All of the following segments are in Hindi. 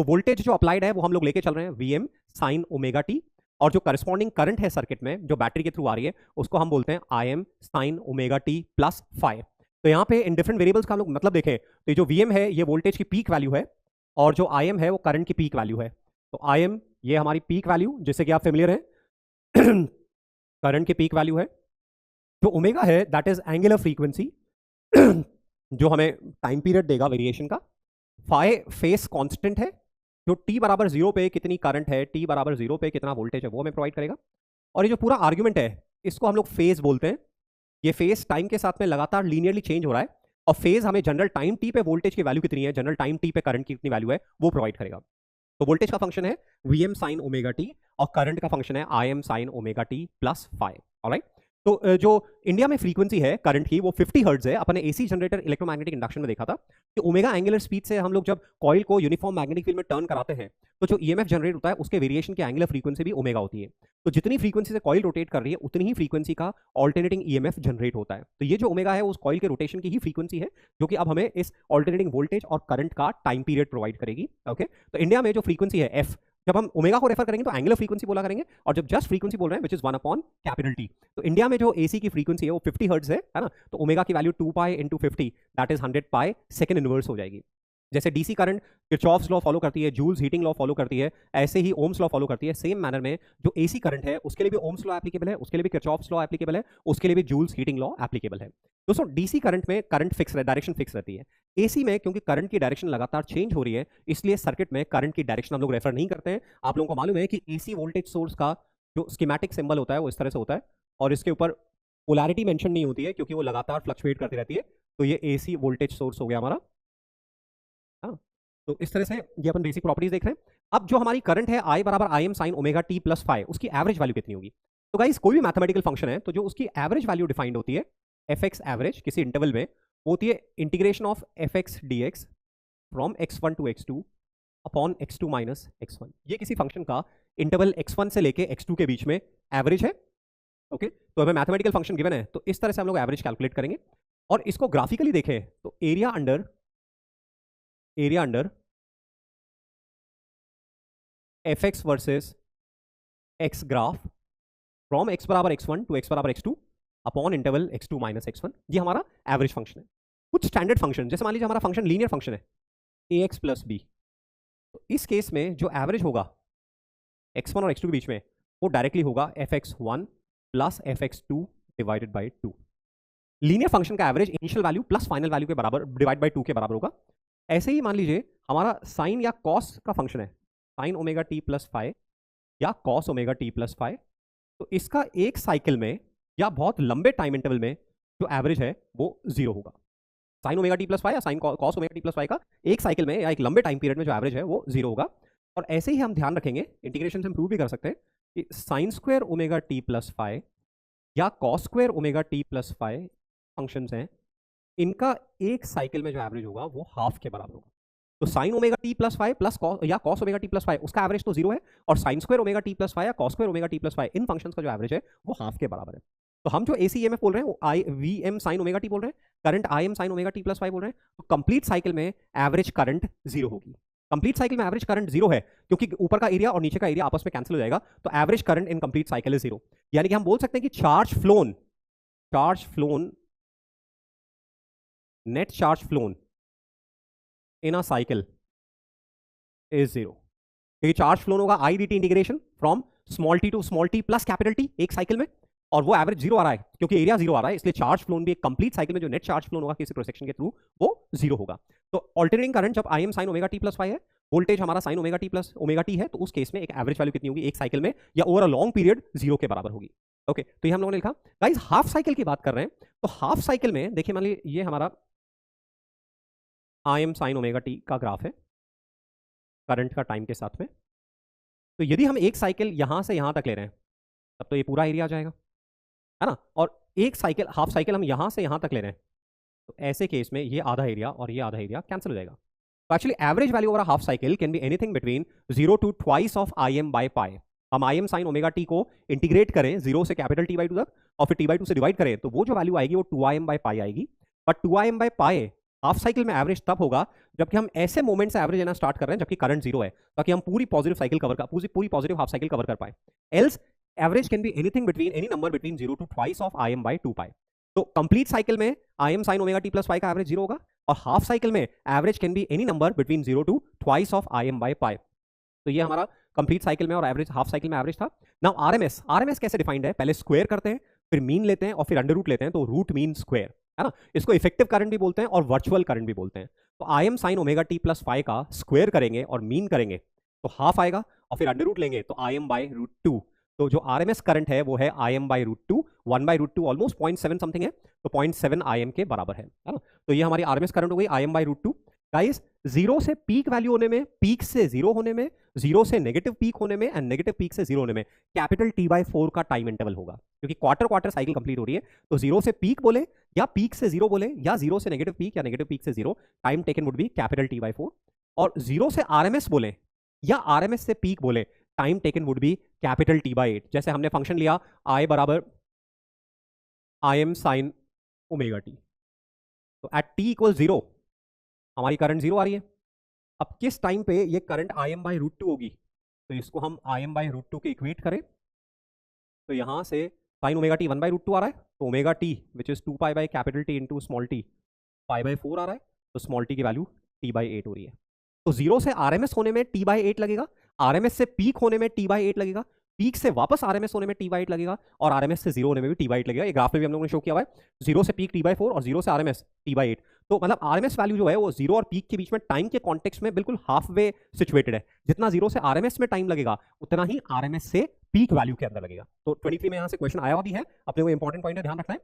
तो वोल्टेज जो अप्लाइड है वो हम लोग लेके चल रहे हैं V M sine omega T, और जो करस्पॉन्डिंग करंट है सर्किट में जो बैटरी के थ्रू आ रही है उसको हम बोलते हैं आई M sine omega T plus five. तो यहाँ पे इन डिफरेंट वेरिएबल्स का हम लोग मतलब देखें तो जो वी एम है ये वोल्टेज की पीक वैल्यू है, और जो आई एम है वो करंट की पीक वैल्यू है। तो आई एम ये हमारी पीक वैल्यू जिससे कि आप फेमिलियर हैं करंट की पीक वैल्यू है। जो ओमेगा है दैट इज एंगुलर फ्रीक्वेंसी जो हमें टाइम पीरियड देगा वेरिएशन का। फाई फेस कांस्टेंट है, जो टी बराबर जीरो पे कितनी करंट है, टी बराबर जीरो पे कितना वोल्टेज है वो हमें प्रोवाइड करेगा। और ये जो पूरा आर्ग्यूमेंट है इसको हम लोग फेज बोलते हैं। ये फेज टाइम के साथ में लगातार लीनियरली चेंज हो रहा है, और फेज हमें जनरल टाइम टी पे वोल्टेज की वैल्यू कितनी है, जनरल टाइम टी पे करंट की कितनी वैल्यू है वो प्रोवाइड करेगा। तो वोल्टेज का फंक्शन है V M sine omega T, और करंट का फंक्शन है I M sine omega T plus five. Alright, तो जो इंडिया में फ्रीक्वेंसी है करंट की वो 50 हर्ट्ज है। अपने एसी जनरेटर इलेक्ट्रोमैग्नेटिक इंडक्शन में देखा था कि ओमेगा एंगुलर स्पीड से हम लोग जब कॉइल को यूनिफॉर्म मैग्नेटिक फील्ड में टर्न कराते हैं तो जो ईएमएफ जनरेट होता है उसके वेरिएशन की एंगुलर फ्रीक्वेंसी भी ओमेगा होती है। तो जितनी फ्रीक्वेंसी से कॉइल रोटेट कर रही है उतनी ही फ्रीक्वेंसी का ऑल्टरनेटिंग ईएमएफ जनरेट होता है। तो ये जो ओमेगा है उस कॉइल के रोटेशन की ही फ्रीक्वेंसी है जो कि अब हमें इस ऑल्टरनेटिंग वोल्टेज और करंट का टाइम पीरियड प्रोवाइड करेगी। ओके, तो इंडिया में जो फ्रीक्वेंसी है एफ, जब हम ओमेगा को रेफर करेंगे तो एंगुलर फ्रीक्वेंसी बोला करेंगे, और जब जस्ट फ्रीक्वेंसी बोल रहे हैं which is 1 upon capital T. तो इंडिया में जो एसी की फ्रीक्वेंसी है वो 50 हर्ट्ज है ना, तो ओमेगा की value 2 pi into 50 that is 100 pi second inverse हो जाएगी। जैसे DC current Kirchhoff's law follow करती है, जूल्स हीटिंग लॉ फॉलो करती है, ऐसे ही ओम्स लॉ फॉलो करती है। सेम मैनर में जो एसी करंट है उसके लिए भी ओम्स लॉ एप्लीकेबल है, उसके लिए भी किरचॉफ्स लॉ एप्लीकेबल है, उसके लिए भी जूल्स हीटिंग लॉ एप्लीकेबल है। दोस्तों डीसी करंट में करंट फिक्स है, डायरेक्शन फिक्स रहती है। एसी में क्योंकि करंट की डायरेक्शन लगातार चेंज हो रही है इसलिए सर्किट में करंट की डायरेक्शन हम लोग रेफर नहीं करते हैं। आप लोगों को मालूम है कि एसी वोल्टेज सोर्स का जो स्कीमेटिक सिंबल होता है वो इस तरह से होता है, और इसके ऊपर पोलैरिटी मेंशन नहीं होती है क्योंकि वो लगातार फ्लक्चुएट करती रहती है। तो ये एसी वोल्टेज सोर्स हो गया हमारा। हाँ, तो इस तरह से ये अपन बेसिक प्रॉपर्टीज देख रहे हैं। अब जो हमारी करंट है आई बराबर I M sine omega T plus five, उसकी एवरेज वैल्यू कितनी होगी। तो गाइस कोई भी मैथमेटिकल फंक्शन है तो जो उसकी एवरेज वैल्यू डिफाइंड होती है एफ एक्स एवरेज किसी इंटरवल में वो होती है integration of F X D X from x1 to x2 upon x2 minus x1। ये किसी फंक्शन का इंटरवल x1 से लेके x2 के बीच में एवरेज है। ओके, तो हमें मैथमेटिकल फंक्शन गिवन है तो इस तरह से हम लोग एवरेज कैलकुलेट करेंगे। और इसको ग्राफिकली देखें तो area under F x versus x graph from x बराबर x1 टू x बराबर x2 upon interval x2 minus x1, ये हमारा एवरेज फंक्शन है। कुछ स्टैंडर्ड फंक्शन जैसे मान लीजिए हमारा फंक्शन लीनियर फंक्शन है ax प्लस बी, तो इस केस में जो एवरेज होगा x1 और x2 के बीच में वो डायरेक्टली होगा fx1 plus fx2 divided by 2। Linear function का average initial value plus final value के बराबर डिवाइड बाई 2 के बराबर होगा। ऐसे ही मान लीजिए हमारा साइन या कॉस का फंक्शन है sine omega T plus five या cos omega T plus five, तो इसका एक साइकिल में या बहुत लंबे टाइम इंटरवल में जो एवरेज है वो जीरो होगा। Sine omega T plus five या sine cos omega T plus five का एक साइकिल में या एक लंबे टाइम पीरियड में जो एवरेज है वो जीरो होगा। और ऐसे ही हम ध्यान रखेंगे, इंटीग्रेशन से हम प्रूव भी कर सकते हैं कि sine square omega T plus five या cos square omega T plus five functions हैं, इनका एक साइकिल में जो एवरेज होगा वो हाफ के बराबर होगा। तो sine omega T plus five plus या cos omega T plus five उसका एवरेज तो जीरो है, और sine square omega T plus five या cos square omega T plus five इन फंक्शंस का जो एवरेज है वो हाफ के बराबर है। तो हम जो एसी ईएमएफ बोल रहे हैं वो I V M sine omega T बोल रहे हैं, current I M sine omega T plus five बोल रहे हैं। तो कंप्लीट साइकिल में एवरेज करंट जीरो होगी। कंप्लीट साइकिल में एवरेज करंट जीरो है क्योंकि ऊपर का एरिया और नीचे का एरिया आपस में कैंसिल हो जाएगा, तो average current in complete cycle is zero. यानी कि हम बोल सकते हैं कि net charge flown in a cycle is zero. क्योंकि चार्ज फ्लोन होगा I D T integration from small T to small T plus capital T एक साइकिल में, और वो एवरेज जीरो आ रहा है क्योंकि एरिया जीरो आ रहा है, इसलिए चार्ज फ्लोन भी एक कंप्लीट साइकिल में जो नेट चार्ज फ्लोन होगा किसी क्रॉस सेक्शन के थ्रू वो जीरो होगा। तो ऑल्टरनेटिंग करंट जब आई M sine omega T plus five है, वोल्टेज हमारा sign omega T plus omega T है, तो उस केस में एक एवरेज वैल्यू कितनी होगी एक साइकिल में या over a long period zero के बराबर होगी। ओके, तो ये हम लोगों ने लिखा। गाइस हाफ साइकिल की बात कर रहे हैं, तो हाफ साइकिल में देखिए मान लीजिए ये हमारा आई एम साइन ओमेगा टी का ग्राफ है करंट का टाइम के साथ में। तो यदि हम एक साइकिल यहां से यहां तक ले रहे हैं तब तो ये पूरा एरिया आ जाएगा, है ना, और एक साइकिल हाफ साइकिल हम यहां से यहां तक ले रहे हैं तो ऐसे केस में ये आधा एरिया और ये आधा एरिया कैंसिल हो जाएगा। तो actually average value over half cycle can be anything between 0 to twice of I M by pi. हम I M sine omega T को इंटीग्रेट करें 0 से कैपिटल टी बाई 2 तक और फिर टी बाई 2 से डिवाइड करें तो वो जो वैल्यू आएगी वो 2 आई एम बाय पाई आएगी। But 2 I M by pi half cycle में एवरेज तब होगा जबकि हम ऐसे मोमेंट से एवरेज लेना स्टार्ट कर रहे हैं जबकि करंट जीरो है, ताकि हम पूरी पॉजिटिव साइकिल कवर कर पूरी पॉजिटिव हाफ साइकिल कवर कर पाए। Else average can be anything between any number between 0 to twice of I M by 2 पाई। तो कंप्लीट साइकिल में आई M sine omega T plus पाई का एवरेज जीरो होगा, और हाफ साइकिल में average can be any number between 0 to twice of I M by pi. तो ये हमारा कंप्लीट साइकिल में और एवरेज हाफ साइकिल में एवरेज था। नाउ आरएमएस कैसे डिफाइंड है, पहले स्क्वायर करते हैं, फिर मीन लेते हैं और फिर अंडर रूट लेते हैं, तो रूट मीन स्क्वायर है ना। इसको इफेक्टिव करंट भी बोलते हैं और वर्चुअल करंट भी बोलते हैं। तो I M sine omega T plus five का स्क्वायर करेंगे और मीन करेंगे तो हाफ आएगा, और फिर अंडर रूट लेंगे तो I M by root two. तो जो आरएमएस करंट है वो है I M by root two, 1/√2 almost 0.7 something है, तो 0.7 आई एम के बराबर है ना। तो ये हमारी आरएमएस करंट हो गई I M by root two. Guys zero से पीक वैल्यू होने में, पीक से जीरो होने में, जीरो से नेगेटिव पीक होने में एंड नेगेटिव पीक से जीरो होने में कैपिटल T/4 का टाइम इंटरवल होगा, क्योंकि क्वार्टर साइकिल कंप्लीट हो रही है। तो जीरो से पीक बोले या पीक से जीरो बोले या जीरो से नेगेटिव पीक या नेगेटिव पीक से zero, time taken would be capital T/4। और जीरो से आरएमएस बोले या आरएमएस से पीक बोले, time taken would be capital T/8। जैसे हमने फंक्शन लिया I बराबर I M sine omega T, तो एट t इक्वल जीरो हमारी करंट जीरो आ रही है। अब किस टाइम पे ये current I M by root two होगी, तो इसको हम I M by root two के इक्वेट करें, तो यहां से साइन ओमेगा टी 1/√2 आ रहा है, तो omega T which is 2 pi by capital T into small T 5/4 आ रहा है, तो स्मॉल टी की वैल्यू T/8 हो रही है। तो जीरो से आरएमएस होने में T/8 लगेगा, आरएमएस से पीक होने में T/8 लगेगा, पीक से वापस आरएमएस होने में T/8 लगेगा, और आरएमएस से जीरो होने में भी T/8 लगेगा। ये ग्राफ में भी हम लोगों ने शो किया हुआ है, जीरो से पीक T/4 और जीरो से आरएमएस T/8। तो मतलब आरएमएस वैल्यू जो है वो जीरो और पीक के बीच में टाइम के कॉन्टेक्स्ट में बिल्कुल हाफ वे सिचुएटेड है। जितना जीरो से आरएमएस में टाइम लगेगा उतना ही आरएमएस से पीक वैल्यू के अंदर लगेगा। तो 23 में यहां से क्वेश्चन आया हुआ भी है, अपने को इंपॉर्टेंट पॉइंट है, ध्यान रखना है।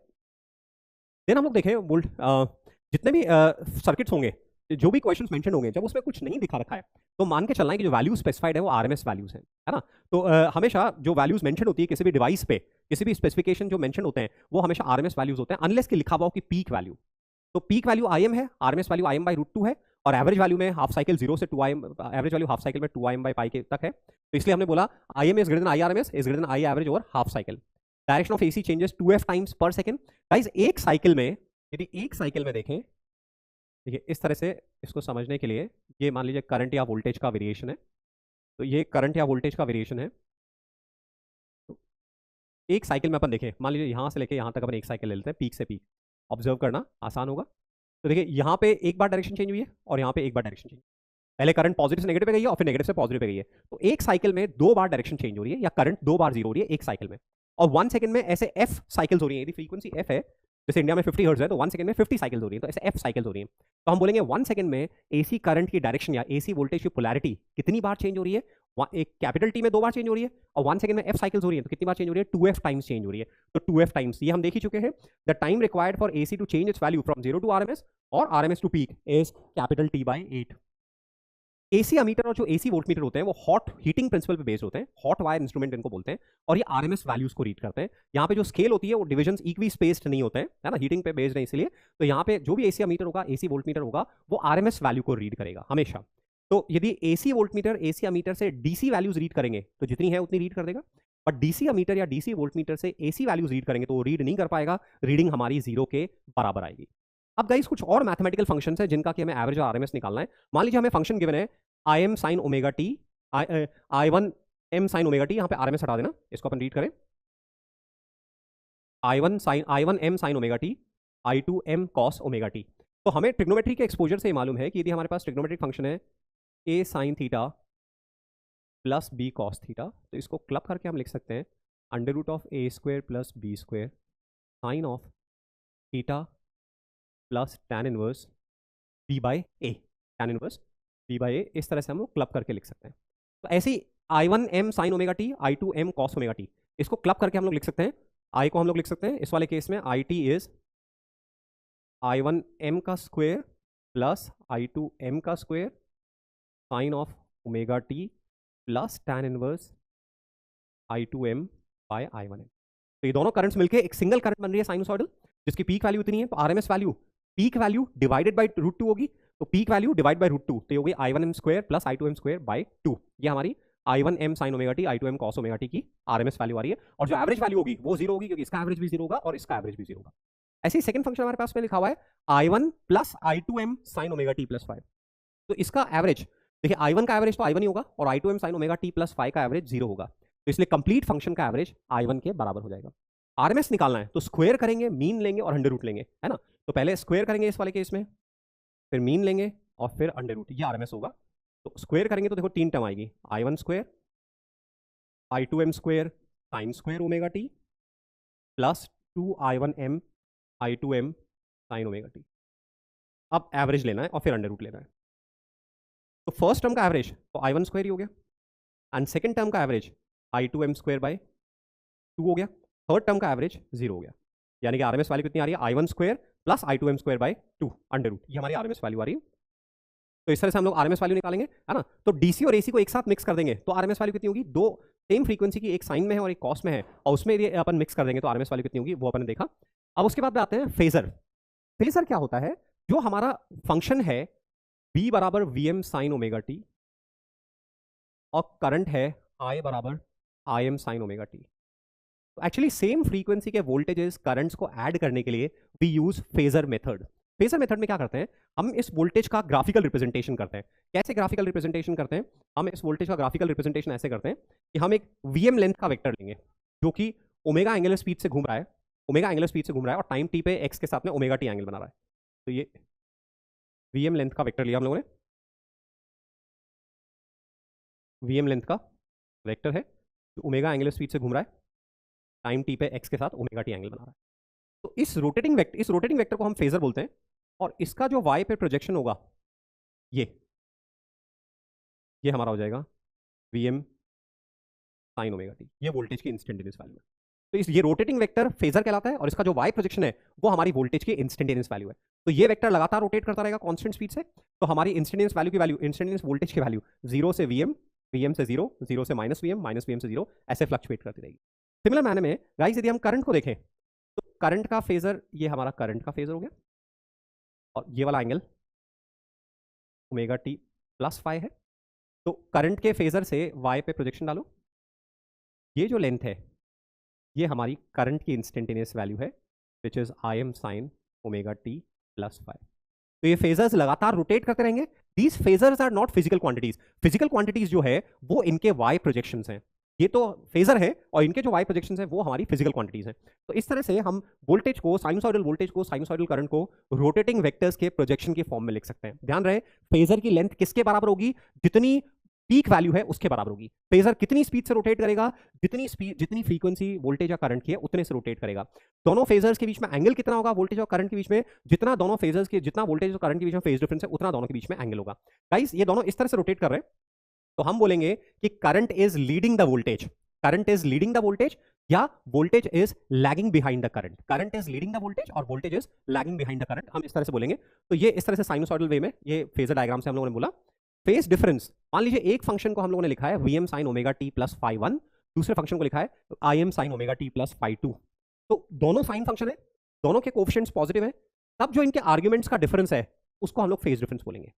देन हम लोग देखें जितने भी सर्किट्स होंगे, जो भी क्वेश्चंस मेंशन होंगे, जब उसमें कुछ नहीं दिखा रखा है तो मान के चलना है कि जो वैल्यू स्पेसिफाइड है वो आरएमएस वैल्यूज है ना। तो हमेशा जो वैल्यूज मेंशन होती है किसी भी डिवाइस पे, किसी भी स्पेसिफिकेशन जो मेंशन होते हैं वो हमेशा आरएमएस वैल्यूज होते हैं, अनलेस कि लिखा हुआ हो कि पीक वैल्यू। तो पीक वैल्यू आई एम है, RMS value I M by root two है, और एवरेज वैल्यू में हाफ साइकिल जीरो से 2 I M, average value half cycle में 2 आई एम बाई पाई के तक है। तो इसलिए हमने बोला I M is greater than I RMS is greater than I average over half cycle. Direction of AC changes 2f times पर सेकंड। गाइस एक साइकिल में, यदि एक साइकिल में देखें, देखिए इस तरह से इसको समझने के लिए, ये मान लीजिए करंट या वोल्टेज का वेरिएशन है, तो ये करंट या वोल्टेज का वेरिएशन है। तो एक साइकिल में अपन देखें, मान लीजिए यहाँ से लेके यहाँ तक अपन एक साइकिल ले लेते हैं, पीक से पीक, ऑब्जर्व करना आसान होगा। तो देखिए यहाँ पे एक बार डायरेक्शन चेंज हुई है और यहाँ पे एक बार डायरेक्शन चेंज, पहले करंट पॉजिटिव से नेगेटिव पे गई है और फिर नेगेटिव से पॉजिटिव पे गई है। तो एक साइकिल में दो बार डायरेक्शन चेंज हो रही है, या करंट दो बार जीरो हो रही है एक साइकिल में, और 1 सेकंड में ऐसे f साइकिल्स हो रही है। यदि फ्रीक्वेंसी f है, जैसे इंडिया में 50 हर्ट्ज है, तो 1 सेकंड में 50 साइकिल्स हो रही है, तो ऐसे f साइकिल्स हो रही है। तो हम बोलेंगे 1 सेकंड में एसी करंट की डायरेक्शन या एसी वोल्टेज की पोलैरिटी कितनी बार चेंज हो रही है, एक कैपिटल टी में दो बार चेंज हो रही है, और 1 सेकंड में f साइकिल्स हो रही है, तो कितनी बार चेंज हो रही है, 2f टाइम्स चेंज हो रही है। तो 2f टाइम्स ये हम देख ही चुके हैं। The time required for AC to change its value from 0 to RMS और RMS to peak is capital T/8। AC ammeter और जो एसी वोल्टमीटर होते हैं वो हॉट हीटिंग प्रिंसिपल पे बेस्ड होते हैं, हॉट वायर इंस्ट्रूमेंट इनको बोलते हैं, और ये आरएमएस वैल्यूज को रीड करते हैं। यहाँ पे जो स्केल होती है वो डिविजन्स इक्वी स्पेस्ड नहीं होते हैं, है ना, हीटिंग पे बेस्ड है इसलिए। तो यहाँ पे जो भी एसी अमीटर होगा, एसी वोल्टमीटर होगा, वो आरएमएस वैल्यू को रीड करेगा हमेशा। तो यदि एसी वोल्टमीटर एसी अमीटर से डीसी वैल्यूज रीड करेंगे तो जितनी है उतनी रीड कर देगा, बट डीसी अमीटर या डीसी वोल्टमीटर से एसी वैल्यूज रीड करेंगे तो वो रीड नहीं कर पाएगा, रीडिंग हमारी जीरो के बराबर आएगी। अब गाइस कुछ और मैथमेटिकल फंक्शंस है जिनका कि हमें एवरेज और आरएमएस निकालना है। मान लीजिए हमें फंक्शन गिवन है I M sine omega T, I1 M sine omega T, यहाँ पे आरएमएस हटा देना, इसको अपन रीड करें I1 M sine omega T, I2 M cos omega T. तो हमें ट्रिग्नोमेट्री के एक्सपोजर से मालूम है कि यदि हमारे पास ट्रिग्नोमेट्रिक फंक्शन है a sine theta plus b cos theta, तो इसको क्लब करके हम लिख सकते हैं √(a² + b² sine of theta plus tan inverse b/a, tan inverse b/a। इस तरह से हम लोग क्लब करके लिख सकते हैं। तो ऐसे ही I1 M sine omega T, I2 M cos omega T, इसको क्लब करके हम लोग लिख सकते हैं। I को हम लोग लिख सकते हैं इस वाले केस में IT इज I1 एम का स्क्वायर प्लस I2 एम का square sine of omega T plus tan inverse I2 M by I1 M. तो ये दोनों करंट्स मिलके एक सिंगल करंट बन रही है साइनसॉइडल, जिसकी पीक वैल्यू इतनी है। तो RMS value peak value divided by √2 होगी, तो पीक वैल्यू डिवाइड बाय √2, तो ये होगी I1 M square plus I2 M square by 2। ये हमारी I1 M sine omega T, I2 M cos omega T की आरएमएस वैल्यू आ रही है। और जो एवरेज वैल्यू होगी वो जीरो होगी, क्योंकि इसका एवरेज भी जीरो होगा और इसका एवरेज भी जीरो होगा। ऐसे ही सेकंड फंक्शन हमारे पास में लिखा हुआ है I1 plus I2m sign omega T plus 5। तो इसका एवरेज देखिए, I1 का एवरेज तो I1 ही होगा और I2m sign omega T plus 5 का एवरेज 0 होगा, तो इसलिए कंप्लीट फंक्शन का एवरेज I1 के बराबर हो जाएगा। आरएमएस निकालना है तो स्क्वायर करेंगे, मीन लेंगे और अंडर रूट लेंगे, है ना। तो पहले स्क्वायर करेंगे इस वाले केस में, फिर मीन लेंगे और फिर अंडर रूट, ये आरएमएस होगा। तो स्क्वायर करेंगे तो देखो 3 टर्म आएगी, I1 square I2m square sine square omega T plus 2I1m I2m sign omega T. अब एवरेज लेना है और फिर अंडर रूट लेना है। तो फर्स्ट टर्म का एवरेज तो I1 स्क्वायर ही हो गया, एंड सेकंड टर्म का एवरेज I2m स्क्वायर बाय 2 हो गया, थर्ड टर्म का एवरेज 0 हो गया। यानी कि आरएमएस वैल्यू कितनी आ रही है, I1 square plus I2m square by 2 under root, ये हमारी आरएमएस वैल्यू आ रही है। तो इस तरह से हम लोग आरएमएस वैल्यू निकालेंगे, है ना। तो डीसी और एसी को एक साथ मिक्स कर देंगे तो आरएमएस वैल्यू कितनी होगी, दो सेम फ्रीक्वेंसी की, एक साइन में है और एक कॉस में है, और उसमें यदि अपन मिक्स कर देंगे तो आरएमएस वैल्यू कितनी होगी वो अपन ने देखा। अब उसके बाद आते हैं फेजर। फेजर क्या होता है, जो हमारा फंक्शन है b बराबर vm साइन ओमेगा टी और करंट है I बराबर im साइन ओमेगा टी। तो एक्चुअली सेम फ्रीक्वेंसी के वोल्टेजेस करंट्स को ऐड करने के लिए we use phasor method. Phasor method में क्या करते हैं, हम इस वोल्टेज का ग्राफिकल रिप्रेजेंटेशन करते हैं। कैसे ग्राफिकल रिप्रेजेंटेशन करते हैं, हम इस वोल्टेज का ग्राफिकल रिप्रेजेंटेशन ऐसे करते हैं कि हम एक vm लेंथ का वेक्टर लेंगे जो कि ओमेगा एंगुलर स्पीड से घूम रहा है, ओमेगा एंगुलर स्पीड से घूम रहा है और टाइम टी पे x के साथ में ओमेगा टी एंगल बना रहा है। तो ये vm लेंथ का वेक्टर लिया हम लोगों ने, vm लेंथ का वेक्टर है जो ओमेगा एंगुलर स्पीड से घूम रहा है, टाइम टी पे x के साथ ओमेगा टी एंगल बना रहा है। तो इस रोटेटिंग वेक्टर को हम फेजर बोलते हैं, और इसका जो y पे प्रोजेक्शन होगा ये हमारा हो जाएगा vm साइन ओमेगा टी, ये वोल्टेज की इंस्टेंटेनियस वैल्यू है। तो ये रोटेटिंग वेक्टर फेजर कहलाता है और इसका जो y प्रोजेक्शन है वो हमारी वोल्टेज की इंस्टेंटेनियस वैल्यू है। तो ये वेक्टर लगातार रोटेट करता रहेगा कांस्टेंट स्पीड से, तो हमारी इंस्टेंटेनियस वैल्यू की वैल्यू, इंस्टेंटेनियस वोल्टेज की वैल्यू 0 से vm, vm से 0, 0 से माइनस vm से 0, ऐसे फ्लक्चुएट करती रहेगी। सिमिलर मैनर में गाइस यदि हम करंट को देखें तो करंट का फेजर, ये हमारा करंट का फेजर हो गया और ये वाला एंगल ओमेगा टी प्लस 5 है। तो करंट के फेजर से y पे प्रोजेक्शन डालो, ये जो लेंथ है ये हमारी करंट की इंस्टेंटेनियस वैल्यू है which is im sine omega T plus 5। तो ये फेजर्स लगातार रोटेट करते रहेंगे। These phasors are not physical quantities, physical quantities जो है वो इनके y प्रोजेक्शंस हैं। ये तो फेजर है और इनके जो y प्रोजेक्शंस हैं वो हमारी फिजिकल क्वांटिटीज हैं। तो इस तरह से हम वोल्टेज को, साइनसॉइडल वोल्टेज को, साइनसॉइडल करंट को रोटेटिंग वेक्टर्स के प्रोजेक्शन की फॉर्म में लिख सकते हैं। ध्यान रहे, फेजर की लेंथ किसके बराबर होगी, जितनी पीक वैल्यू है उसके बराबर होगी। फेजर कितनी स्पीड से रोटेट करेगा, जितनी फ्रीक्वेंसी वोल्टेज या करंट की है उतने से रोटेट करेगा। दोनों फेजर्स के बीच में एंगल कितना होगा वोल्टेज और करंट के बीच में, जितना दोनों फेजर्स के, जितना वोल्टेज और करंट के बीच में फेज डिफरेंस है उतना दोनों के बीच में एंगल होगा। गाइस ये दोनों इस तरह से रोटेट कर रहे हैं तो हम बोलेंगे कि current is leading the voltage, current is leading the voltage, या voltage is lagging behind the current. Current is leading the voltage और voltage is lagging behind the current, हम इस तरह से बोलेंगे। तो ये इस तरह से साइनसॉइडल वे में ये फेजर डायग्राम से हम लोगों ने बोला। फेज डिफरेंस, मान लीजिए एक फंक्शन को हम लोगों ने लिखा है vm sine omega T plus phi 1, दूसरे फंक्शन को लिखा है im sine omega T plus phi 2। तो दोनों साइन फंक्शन है, दोनों के कोएफिशिएंट्स पॉजिटिव है, तब जो इनके आर्ग्यूमेंट्स का डिफरेंस है उसको हम लोग फेज डिफरेंस बोलेंगे।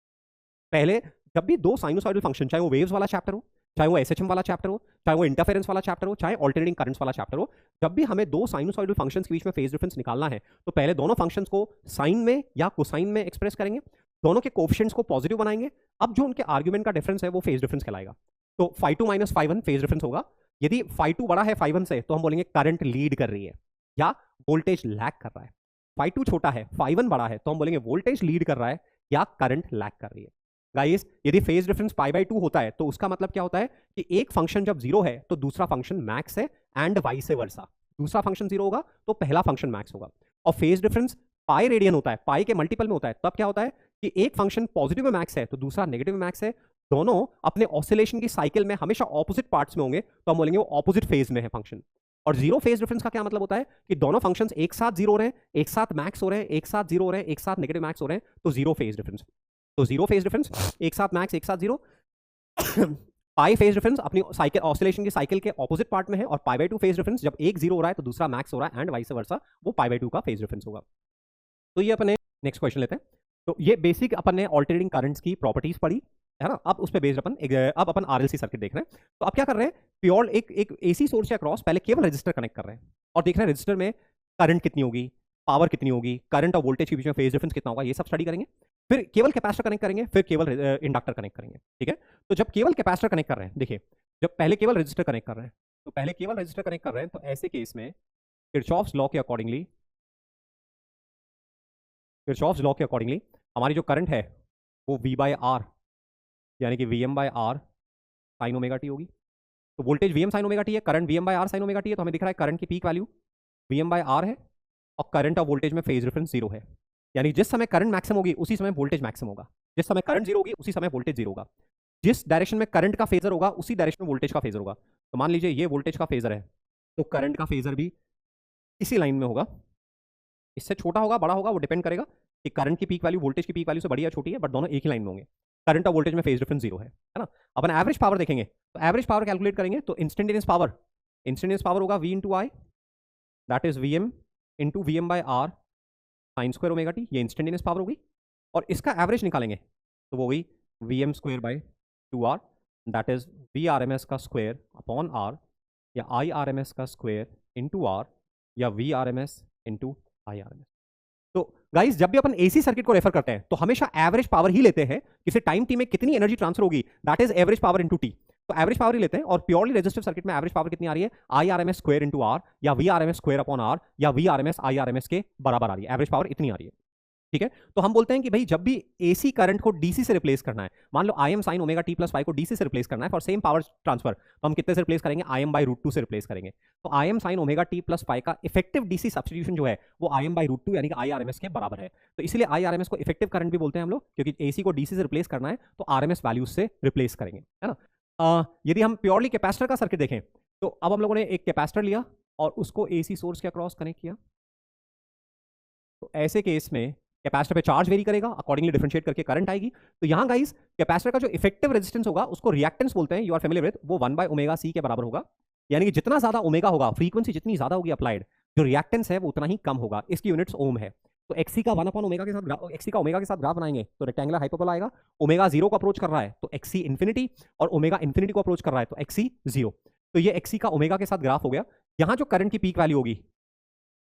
पहले जब भी दो साइनोसॉइडल फंक्शन, चाहे वो वेव्स वाला चैप्टर हो, चाहे वो एसएचएम वाला चैप्टर हो, चाहे वो इंटरफेरेंस वाला चैप्टर हो, चाहे ऑल्टरनेटिंग करंट्स वाला चैप्टर हो, जब भी हमें दो साइनोसॉइडल फंक्शंस के बीच में फेज डिफरेंस निकालना है तो पहले दोनों फंक्शंस को साइन में या कोसाइन में एक्सप्रेस करेंगे, दोनों के कोएफिशिएंट्स को पॉजिटिव बनाएंगे। अब जो उनके आर्ग्यूमेंट का डिफरेंस है वो फेज डिफरेंस कहलाएगा। तो phi 2 minus phi 1 phase difference होगा। यदि फाई 2 बड़ा है फाई 1 से तो हम बोलेंगे करंट लीड कर रही है या वोल्टेज लैग कर रहा है। फाई 2 छोटा है, फाई 1 बड़ा है तो हम बोलेंगे वोल्टेज लीड कर रहा है या करंट लैग कर रही है। गाइस यदि फेज डिफरेंस पाई बाई 2 होता है तो उसका मतलब क्या होता है कि एक फंक्शन जब 0 है तो दूसरा फंक्शन मैक्स है, एंड वाइस वर्सा। दूसरा फंक्शन 0 होगा तो पहला फंक्शन मैक्स होगा। और फेज डिफरेंस पाई रेडियन होता है, पाई के मल्टीपल में होता है, तब क्या होता है कि एक फंक्शन पॉजिटिव में मैक्स है तो दूसरा नेगेटिव में मैक्स है। दोनों अपने ऑसिलेशन की साइकिल में हमेशा ऑपोजिट पार्ट्स में होंगे तो हम बोलेंगे वो ऑपोजिट फेज में है फंक्शन। और जीरो फेज डिफरेंस का क्या मतलब होता है कि दोनों फंक्शंस एक साथ 0 हो रहे हैं, एक साथ मैक्स हो रहे हैं, एक साथ 0 हो रहे हैं, एक साथ नेगेटिव मैक्स हो रहे हैं, तो जीरो फेज डिफरेंस। तो जीरो फेज डिफरेंस, एक साथ मैक्स एक साथ 0। पाई फेज डिफरेंस अपनी साइकिल, ऑसिलेशन की साइकिल के ऑपोजिट पार्ट में है, और पाई बाई 2 फेज डिफरेंस जब एक 0 हो रहा है तो दूसरा मैक्स हो रहा है, एंड वाइस वर्सा, वो पाई बाई 2 का फेज डिफरेंस होगा। तो ये अपने नेक्स्ट क्वेश्चन लेते हैं। तो ये बेसिक अपन ने ऑल्टरनेटिंग करंट्स की प्रॉपर्टीज पढ़ी है ना। अब उस पे बेस्ड अब अपन आरएलसी सर्किट देख रहे हैं। तो अब क्या कर रहे हैं, प्योर एक एसी सोर्स के अक्रॉस पहले केवल रजिस्टर कनेक्ट कर रहे हैं और देख रहे हैं रजिस्टर में करंट कितनी होगी, पावर कितनी होगी, करंट और वोल्टेज के बीच में फेज डिफरेंस कितना होगा, ये सब स्टडी करेंगे। फिर केवल कैपेसिटर कनेक्ट करेंगे, फिर केवल इंडक्टर कनेक्ट करेंगे, ठीक है। तो जब केवल कैपेसिटर कनेक्ट कर रहे हैं, देखिए जब पहले केवल रजिस्टर कनेक्ट कर रहे हैं, तो पहले केवल रजिस्टर कनेक्ट कर रहे हैं, तो ऐसे केस में किरचॉफ्स लॉ के अकॉर्डिंगली, किरचॉफ्स लॉ के अकॉर्डिंगली हमारी जो करंट है वो V बाय आर यानी कि Vm by R sine omega T होगी। तो voltage Vm sine omega T है, current Vm by R sine omega T है, तो हमें दिख रहा है करंट की peak value Vm by R है और करंट और वोल्टेज में फेज डिफरेंस जीरो है। यानी जिस समय करंट मैक्सिमम होगी उसी समय वोल्टेज मैक्सिमम होगा, जिस समय करंट जीरो होगी उसी समय वोल्टेज जीरो होगा, जिस डायरेक्शन में करंट का फेजर होगा उसी डायरेक्शन में वोल्टेज का फेजर होगा। तो मान लीजिए ये वोल्टेज का फेजर है, तो करंट का फेजर भी इसी लाइन में होगा, इससे छोटा होगा बड़ा होगा वो डिपेंड करेगा कि करंट की पीक वैल्यू वोल्टेज की पीक वैल्यू से बड़ी या छोटी है, बट दोनों एक ही लाइन में होंगे। करंट और वोल्टेज में फेज डिफरेंस जीरो है ना। अपन एवरेज पावर देखेंगे, तो एवरेज पावर कैलकुलेट करेंगे, तो इंस्टेंटेनियस पावर होगा V into I, that is Vm into Vm by R sine square omega T, ये इंस्टेंटेनियस पावर होगी। और इसका एवरेज निकालेंगे तो वो होगी Vm square by 2R, that is VRMS का स्क्वायर अपॉन R, या IRMS का स्क्वायर इंटू R, या VRMS इंटू IRMS। तो गाइस जब भी अपन एसी सर्किट को रेफर करते हैं तो हमेशा एवरेज पावर ही लेते हैं, किसी टाइम टी में कितनी एनर्जी ट्रांसफर होगी, that is average power into T. तो एवरेज पावर ही लेते हैं, और प्योरली रेजिस्टिव सर्किट में एवरेज पावर कितनी आ रही है, IRMS स्क्वायर इंटू आर, या VRMS स्क्वायर अपॉन आर, या VRMS IRMS के बराबर आ रही है, एवरेज पावर इतनी आ रही है, ठीक है। तो हम बोलते हैं कि भाई जब भी एसी करंट को डीसी से रिप्लेस करना है, मान लो I M sine omega T plus five को डीसी से रिप्लेस करना है फॉर सेम पावर ट्रांसफर, तो हम कितने से रिप्लेस करेंगे, I M by root two से रिप्लेस करेंगे। तो I M sine omega T plus five का इफेक्टिव डीसी सब्सटीट्यूशन जो है वो I M by root two यानी कि IRMS के बराबर है। तो इसलिए IRMS को इफेक्टिव करंट भी बोलते हैं हम लोग, क्योंकि एसी को डीसी से रिप्लेस करना है तो RMS वैल्यूज से रिप्लेस करेंगे, है ना। यदि हम प्योरली कैपेसिटर का सर्किट देखें, तो अब हम लोगों ने एक कैपेसिटर लिया और उसको एसी सोर्स के अक्रॉस कनेक्ट किया, तो ऐसे केस में कैपेसिटर पे चार्ज वेरी करेगा, अकॉर्डिंगली डिफरेंशिएट करके करंट आएगी। तो यहां गाइस कैपेसिटर का जो इफेक्टिव रेजिस्टेंस होगा उसको रिएक्टेंस बोलते हैं, यू आर फेमिलियर विद, वो 1 बाय ओमेगा सी के बराबर होगा। यानी कि जितना ज्यादा ओमेगा होगा, फ्रीक्वेंसी जितनी ज्यादा होगी अप्लाइड, जो रिएक्टेंस है वो उतना ही कम होगा। इसकी यूनिट्स ओम है। तो एक्सी का 1 अपॉन ओमेगा के साथ एक्सी का ओमेगा के साथ ग्राफ बनाएंगे तो रेक्टेंगुलर हाइपरबोला आएगा। ओमेगा जीरो को अप्रोच कर रहा है तो एक्सी इंफिनिटी, और ओमेगा इंफिनिटी को अप्रोच कर रहा है तो एक्सी जीरो। तो ये एक्सी का ओमेगा के साथ ग्राफ हो गया। यहां जो करंट की पीक वैल्यू होगी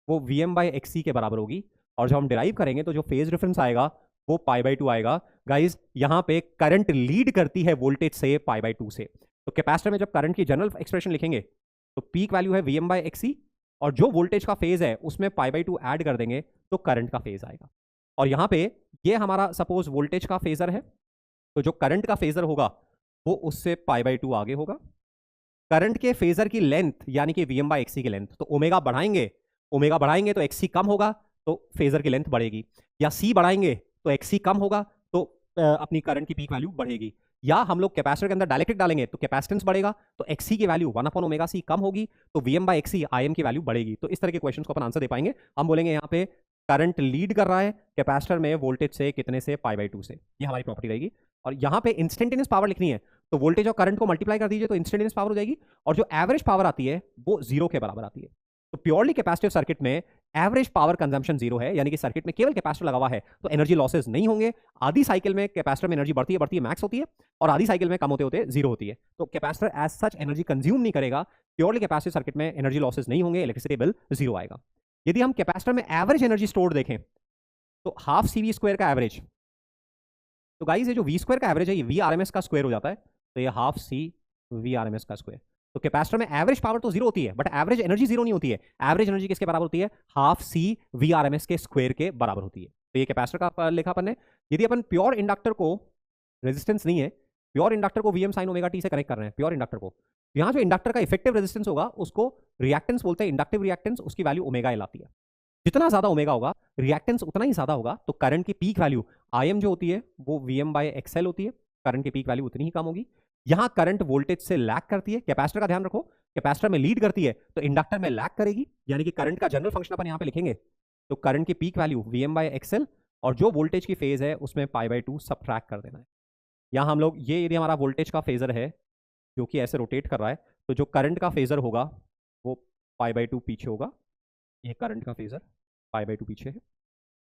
वो Vm बाई एक्सी के बराबर होगी, और जब हम डिराइव करेंगे तो जो फेज डिफरेंस आएगा वो पाई बाई टू आएगा। गाइज यहां पे करंट लीड करती है वोल्टेज से पाई बाई टू से। तो कैपेसिटर में जब करंट की जनरल एक्सप्रेशन लिखेंगे तो पीक वैल्यू है Vm बाई एक्सी, और जो वोल्टेज का फेज है उसमें पाई बाई टू ऐड कर देंगे तो करंट का फेज आएगा। और यहां पे ये हमारा सपोज वोल्टेज का फेजर है, तो जो करंट का फेजर होगा वो उससे पाई बाई टू आगे होगा। करंट के फेजर की लेंथ यानी कि Vm बाई एक्सी की लेंथ, तो ओमेगा बढ़ाएंगे तो एक्सी कम होगा तो फेजर की लेंथ बढ़ेगी, या सी बढ़ाएंगे तो एक्सी कम होगा तो अपनी करंट की पीक वैल्यू बढ़ेगी। या हम लोग कैपेसिटर के अंदर डायलेक्ट्रिक डालेंगे तो कैपेसिटेंस बढ़ेगा तो एक्सी की वैल्यू 1 अपॉन ओमेगा सी कम होगी, तो Vm बाई एक्सी IM की वैल्यू बढ़ेगी। तो इस तरह के क्वेश्चन को अपन आंसर दे पाएंगे। हम बोलेंगे यहाँ पे करंट लीड कर रहा है कैपेसिटर में वोल्टेज से कितने से, पाई बाई टू से, ये हमारी प्रॉपर्टी रहेगी। और यहाँ पे इंस्टेंटेनियस पावर लिखनी है तो वोल्टेज और करंट को मल्टीप्लाई कर दीजिए तो इंस्टेंटेनियस पावर हो जाएगी, और जो एवरेज पावर आती है वो जीरो के बराबर आती है। तो प्योरली कैपेसिटिव सर्किट में एवरेज पावर कंजम्पशन जीरो है, यानी कि सर्किट में केवल कैपेसिटर लगा हुआ है तो एनर्जी लॉसेस नहीं होंगे। आधी साइकिल में कैपेसिटर में एनर्जी बढ़ती है मैक्स होती है, और आधी साइकिल में कम होते होते जीरो होती है। तो capacitor as such energy consume नहीं करेगा। प्योरली कैपेसिटिव सर्किट में एनर्जी लॉसेस नहीं होंगे, इलेक्ट्रिसिटी बिल जीरो आएगा। यदि हम कैपेसिटर में एवरेज एनर्जी स्टोर देखें तो हाफ CV स्क्वायर का एवरेज, तो गाइस ये जो V स्क्वायर का एवरेज है ये VRMS का स्क्वायर हो जाता है, तो ये हाफ C VRMS का स्क्वायर। तो कैपेसिटर में एवरेज पावर तो जीरो होती है बट एवरेज एनर्जी जीरो नहीं होती है। एवरेज एनर्जी किसके बराबर होती है, हाफ C VRMS के स्क्वायर के बराबर होती है। तो ये कैपेसिटर का लिखा अपन ने। यदि अपन प्योर इंडक्टर को, रेजिस्टेंस नहीं है, प्योर इंडक्टर को Vm साइन ओमेगा टी से कनेक्ट कर रहे हैं, प्योर इंडक्टर को, यहाँ जो इंडक्टर का इफेक्टिव रेजिस्टेंस होगा उसको रिएक्टेंस बोलते हैं, इंडक्टिव रिएक्टेंस, उसकी वैल्यू ओमेगा एल आती है। जितना ज्यादा ओमेगा होगा रिएक्टेंस उतना ही ज्यादा होगा, तो करंट की पीक वैल्यू IM जो होती है वो Vm बाई XL होती है, करंट की पीक वैल्यू उतनी ही कम होगी। यहां करंट वोल्टेज से लैग करती है, कैपेसिटर का ध्यान रखो, कैपेसिटर में लीड करती है तो इंडक्टर में लैग करेगी, यानी कि करंट का जनरल फंक्शन अपन यहां पे लिखेंगे तो करंट की peak value Vm by XL, और जो वोल्टेज की फेज है उसमें पाई बाई टू सबट्रैक्ट कर देना है। यहां हम लोग ये, यदि हमारा वोल्टेज का फेजर है जो कि ऐसे रोटेट कर रहा है, तो जो करंट का फेजर होगा वो पाई बाई टू पीछे होगा, ये करंट का फेजर पाई बाई टू पीछे है।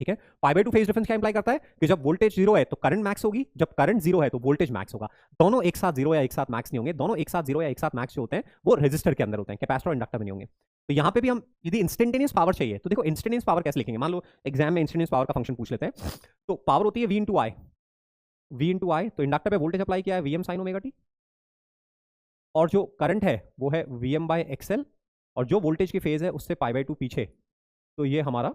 ठीक है। पाई बाय 2 फेज डिफरेंस क्या इंप्लाई करता है कि जब वोल्टेज जीरो है तो करंट मैक्स होगी, जब करंट जीरो है तो वोल्टेज मैक्स होगा। दोनों एक साथ जीरो या एक साथ मैक्स नहीं होंगे, दोनों एक साथ जीरो या एक साथ मैक्स जो होते हैं वो रेजिस्टर के अंदर होते हैं, कैपेसिटर और इंडक्टर में नहीं होंगे। तो यहाँ पे भी हम यदि इंस्टेंटेनियस पावर चाहिए तो देखो इंस्टेंटेनियस पावर कैसे लिखेंगे, मान लो एग्जाम में इंस्टेंटेनियस पावर का फंक्शन पूछ लेते हैं। तो पावर होती है V into I, V into I, तो इंडक्टर पे वोल्टेज अप्लाई किया है V M sine omega T, और जो करंट है वो है वी एम बाई एक्सएल, और जो वोल्टेज की फेज है उससे पाई बाई 2 पीछे, तो ये हमारा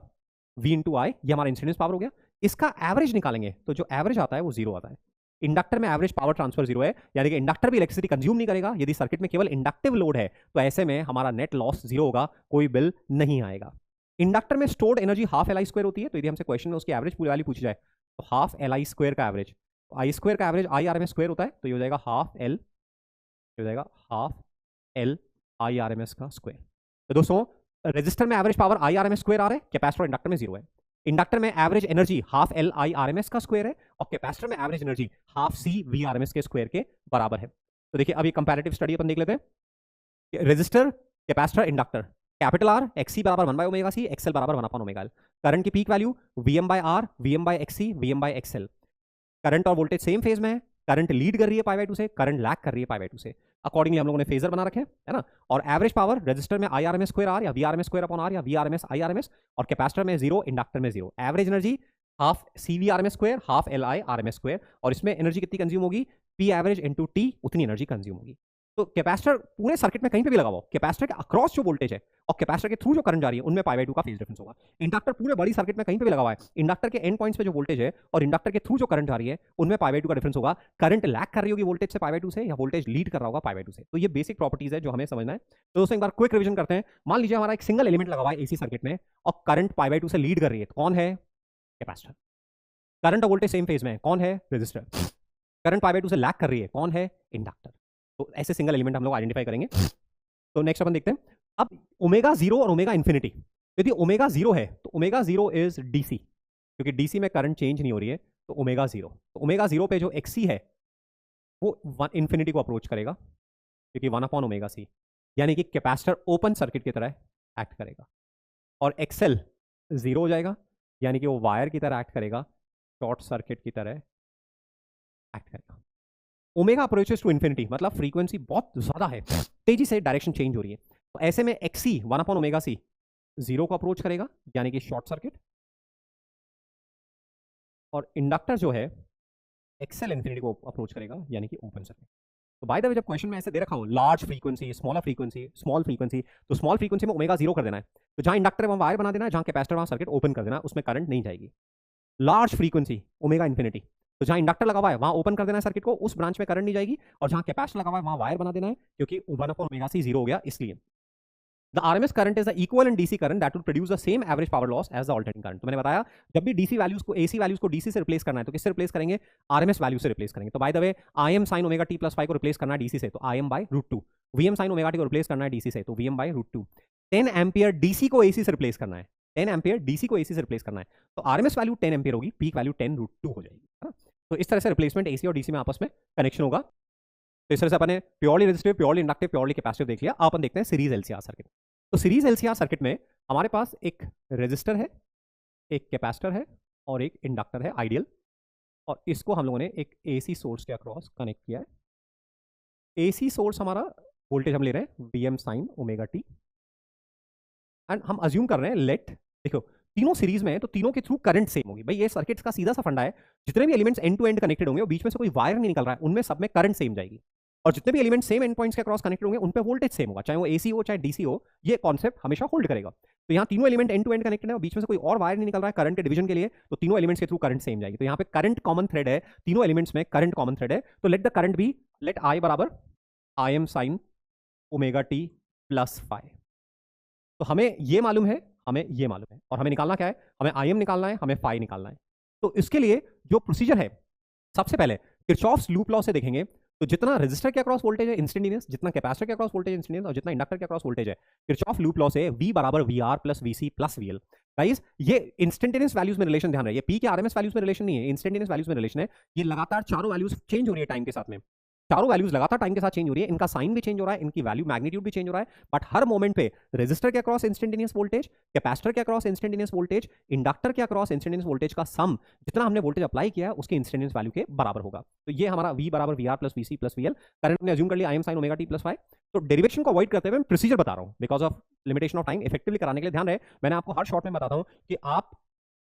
v इंटू आई, ये हमारा इंसिडेंस पावर हो गया। इसका एवरेज निकालेंगे तो जो एवरेज आता है वो जीरो आता है। इंडक्टर में एवरेज पावर ट्रांसफर जीरो है, यानी कि इंडक्टर भी इलेक्ट्रिसिटी कंज्यूम नहीं करेगा। यदि सर्किट में केवल इंडक्टिव लोड है तो ऐसे में हमारा नेट लॉस जीरो होगा, कोई बिल नहीं आएगा। इंडक्टर में stored energy half L I square होती है, तो यदि हमसे क्वेश्चन में उसकी एवरेज पूरी वाली पूछी जाए तो हाफ एल आई स्क्वायर का एवरेज, आई स्क्वायर का average I R M S square होता है, तो ये हो जाएगा हाफ एल, हो जाएगा half L I R M S का स्क्वायर। तो दोस्तों रेजिस्टर में average power I R M S square आ रहा है, कैपेसिटर इंडक्टर में जीरो है। इंडक्टर में average energy half L I R M S का स्क्वायर है, और कैपेसिटर में average energy half C V R M S के स्क्वायर के बराबर है। तो देखिए अभी कंपैरेटिव स्टडी अपन देख लेते हैं। Resistor, capacitor, inductor, capital R XC बराबर 1 बाय ओमेगा सी, एक्सएल बराबर 1 अपॉन ओमेगा एल। करंट की peak value VM by R, VM by XC, VM by XL. Current और वोल्टेज सेम फेज में है, करंट लीड कर रही है पाई बाय 2 से, करंट लैग कर रही है पाई बाय 2 से। अकॉर्डिंगली हम लोगों ने फेजर बना रखे है ना। और एवरेज पावर रजिस्टर में I R M S square R या V R M S square upon R या V R M S I R M S, और कैपेसिटर में जीरो, इंडक्टर में zero. Average energy half C V R M S square, half L I R M S square, और इसमें एनर्जी कितनी कंज्यूम होगी, पी एवरेज इंटू टी, उतनी एनर्जी कंज्यूम होगी। तो कैपेसिटर पूरे सर्किट में कहीं पे भी लगा हुआ, कैपेसिटर के अक्रॉस जो वोल्टेज है और कैपेसिटर के थ्रू जो करंट जा रही है उनमें पाई बाय 2 का फेज डिफरेंस होगा। इंडक्टर पूरे बड़ी सर्किट में कहीं पे भी लगा हुआ है, इंडक्टर के एंड पॉइंट्स पे जो वोल्टेज है और इंडक्टर के थ्रू जो करंट जा रही है उनमें पाई बाय 2 का डिफरेंस होगा। करंट लैग कर रही होगी वोल्टेज से पाई बाय 2 से, या वोल्टेज लीड कर रहा होगा पाई बाय 2 से। तो ये बेसिक प्रॉपर्टीज है जो हमें समझना है। तो दोस्तों एक बार क्विक रिविजन करते हैं। मान लीजिए हमारा एक सिंगल एलिमेंट लगा हुआ है एसी सर्किट में और करंट पाई बाय 2 से लीड कर रही है, तो कौन है, कैपेसिटर। करंट और वोल्टेज सेम फेज में है, कौन है, रेजिस्टर। करंट पाई बाय 2 से लैग कर रही है, कौन है, इंडक्टर। तो ऐसे सिंगल एलिमेंट हम लोग आइडेंटिफाई करेंगे। तो नेक्स्ट अपन देखते हैं अब ओमेगा जीरो और ओमेगा इंफिनिटी। यदि ओमेगा जीरो है तो ओमेगा जीरो इज डीसी, क्योंकि डीसी में करंट चेंज नहीं हो रही है, तो ओमेगा जीरो। तो ओमेगा जीरो पे जो एक्सी है वो इंफिनिटी को अप्रोच करेगा, क्योंकि 1 अपॉन ओमेगा सी, यानी कि कैपेसिटर ओपन सर्किट की तरह एक्ट करेगा। और एक्सएल जीरो हो जाएगा, यानी कि वो वायर की तरह एक्ट करेगा, शॉर्ट सर्किट की तरह एक्ट करेगा। ओमेगा अप्रोचेस टू इंफिनिटी, मतलब फ्रीक्वेंसी बहुत ज्यादा है, तेजी से डायरेक्शन चेंज हो रही है, तो ऐसे में XC 1 upon omega C zero को अप्रोच करेगा, यानी कि शॉर्ट सर्किट। और इंडक्टर जो है एक्सएल इंफिनिटी को अप्रोच करेगा, यानी कि ओपन सर्किट। तो बाय द वे जब क्वेश्चन में ऐसे दे रखा हो large frequency, smaller frequency, small frequency, तो स्मॉल फ्रीक्वेंसी में ओमेगा जीरो कर देना है, तो जहां इंडक्टर है वहां वायर बना देना है, जहां कैपेसिटर वहां सर्किट ओपन कर देना है, उसमें करंट नहीं जाएगी। लार्ज फ्रीक्वेंसी ओमेगा इंफिनिटी, तो जहां इंडक्टर लगा हुआ है वहां ओपन कर देना है सर्किट को, उस ब्रांच में करंट नहीं जाएगी, और जहां कैपेसिटर लगा हुआ है वहां वायर बना देना है, क्योंकि 1 अपॉन ओमेगा सी जीरो हो गया इसलिए। The RMS current is the equivalent DC current that will produce the same average power loss as the alternating current। तो मैंने बताया जब भी DC वैल्यूज को AC वैल्यूज को DC से रिप्लेस करना है तो किससे रिप्लेस करेंगे, RMS वैल्यू से रिप्लेस करेंगे। तो by the way IM sin omega t plus 5 को रिप्लेस करना है DC से, तो IM by √2। VM sin omega t को रिप्लेस करना है DC से, तो VM बाय √2। 10 एम्पियर DC को AC से रिप्लेस करना है, 10 एम्पियर DC को AC से रिप्लेस करना है, तो RMS वैल्यू 10 एम्पियर होगी, पीक वैल्यू 10√2 हो जाएगी, है ना। तो इस तरह से रिप्लेसमेंट AC और DC में आपस में कनेक्शन होगा। तो इस तरह से अपने purely resistive, purely inductive, purely capacitive देख लिया। आप अपन देखते हैं सीरीज LCR सर्किट। तो सीरीज LCR सर्किट में हमारे पास एक रेजिस्टर है, एक कैपेसिटर है और एक इंडक्टर है आइडियल, और इसको हम लोगों ने एक AC सोर्स के अक्रॉस कनेक्ट किया है। AC सोर्स हमारा वोल्टेज हम ले रहे हैं VM sin omega t, and हम अज्यूम कर रहे हैं लेट, देखो तीनों सीरीज में है तो तीनों के थ्रू करंट सेम होगी। भाई ये सर्किट्स का सीधा सा फंडा है, जितने भी elements end to end connected होंगे और बीच में से कोई वायर नहीं निकल रहा है, उनमें सब में करंट सेम जाएगी, और जितने भी एलिमेंट सेम एंड पॉइंट्स के क्रॉस कनेक्टेड होंगे उन पे वोल्टेज सेम होगा, चाहे वो AC हो चाहे DC हो, ये कॉन्सेप्ट हमेशा होल्ड करेगा। तो यहाँ तीनों element end to end connected है और बीच में से कोई और वायर नहीं निकल रहा है करंट के डिवीजन के लिए, तो तीनों एलिमेंट्स के थ्रू करंट सेम जाएगी। तो यहाँ पे करंट कॉमन थ्रेड है, तीनों एलिमेंट्स में करंट कॉमन थ्रेड है, तो let the current be, let I बराबर IM sin omega t plus 5। तो हमें ये मालूम है, हमें ये मालूम है, और हमें निकालना क्या है, हमें IM निकालना है, हमें phi निकालना है। तो इसके लिए जो प्रोसीजर है, सबसे पहले किरचॉफ्स लूप लॉ से देखेंगे, तो जितना रेजिस्टर के अक्रॉस वोल्टेज है इंस्टेंटेनियस, जितना कैपेसिटर के अक्रॉस वोल्टेज इंस्टेंटेनियस, और जितना इंडक्टर के अक्रॉस वोल्टेज है, किरचॉफ लूप लॉ से V बराबर VR प्लस VC प्लस VL। गाइस ये इंस्टेंटेनियस वैल्यूज में रिलेशन ध्यान रहे, ये P के RMS वैल्यूज में रिलेशन नहीं है, इंस्टेंटेनियस वैल्यूज में रिलेशन है। ये लगातार चारों वैल्यूज चेंज हो रही है टाइम के साथ में, चारों वैल्यूज लगातार टाइम के साथ चेंज हो रही है, इनका साइन भी चेंज हो रहा है, इनकी वैल्यू मैग्नीट्यूड भी चेंज हो रहा है, बट हर मोमेंट पे रेजिस्टर के अक्रॉस इंस्टेंटेनियस वोल्टेज, कैपेसिटर के अक्रॉस इंस्टेंटेनियस वोल्टेज, इंडक्टर के अक्रॉस इंस्टेंटेनियस वोल्टेज का सम जितना हमने वोल्टेज अप्लाई किया है उसके इंस्टेंटेनियस वैल्यू के बराबर होगा। तो ये हमारा V बराबर VR प्लस VC प्लस VL, करंट ने अज्यूम कर लिया I am sin omega t plus phi. तो डेरिवेशन को अवॉइड करते हुए मैं प्रोसीजर बता रहा हूं, because of limitation of time effectively कराने के लिए ध्यान रहे, मैंने आपको हर शॉर्ट में बताता हूं कि आप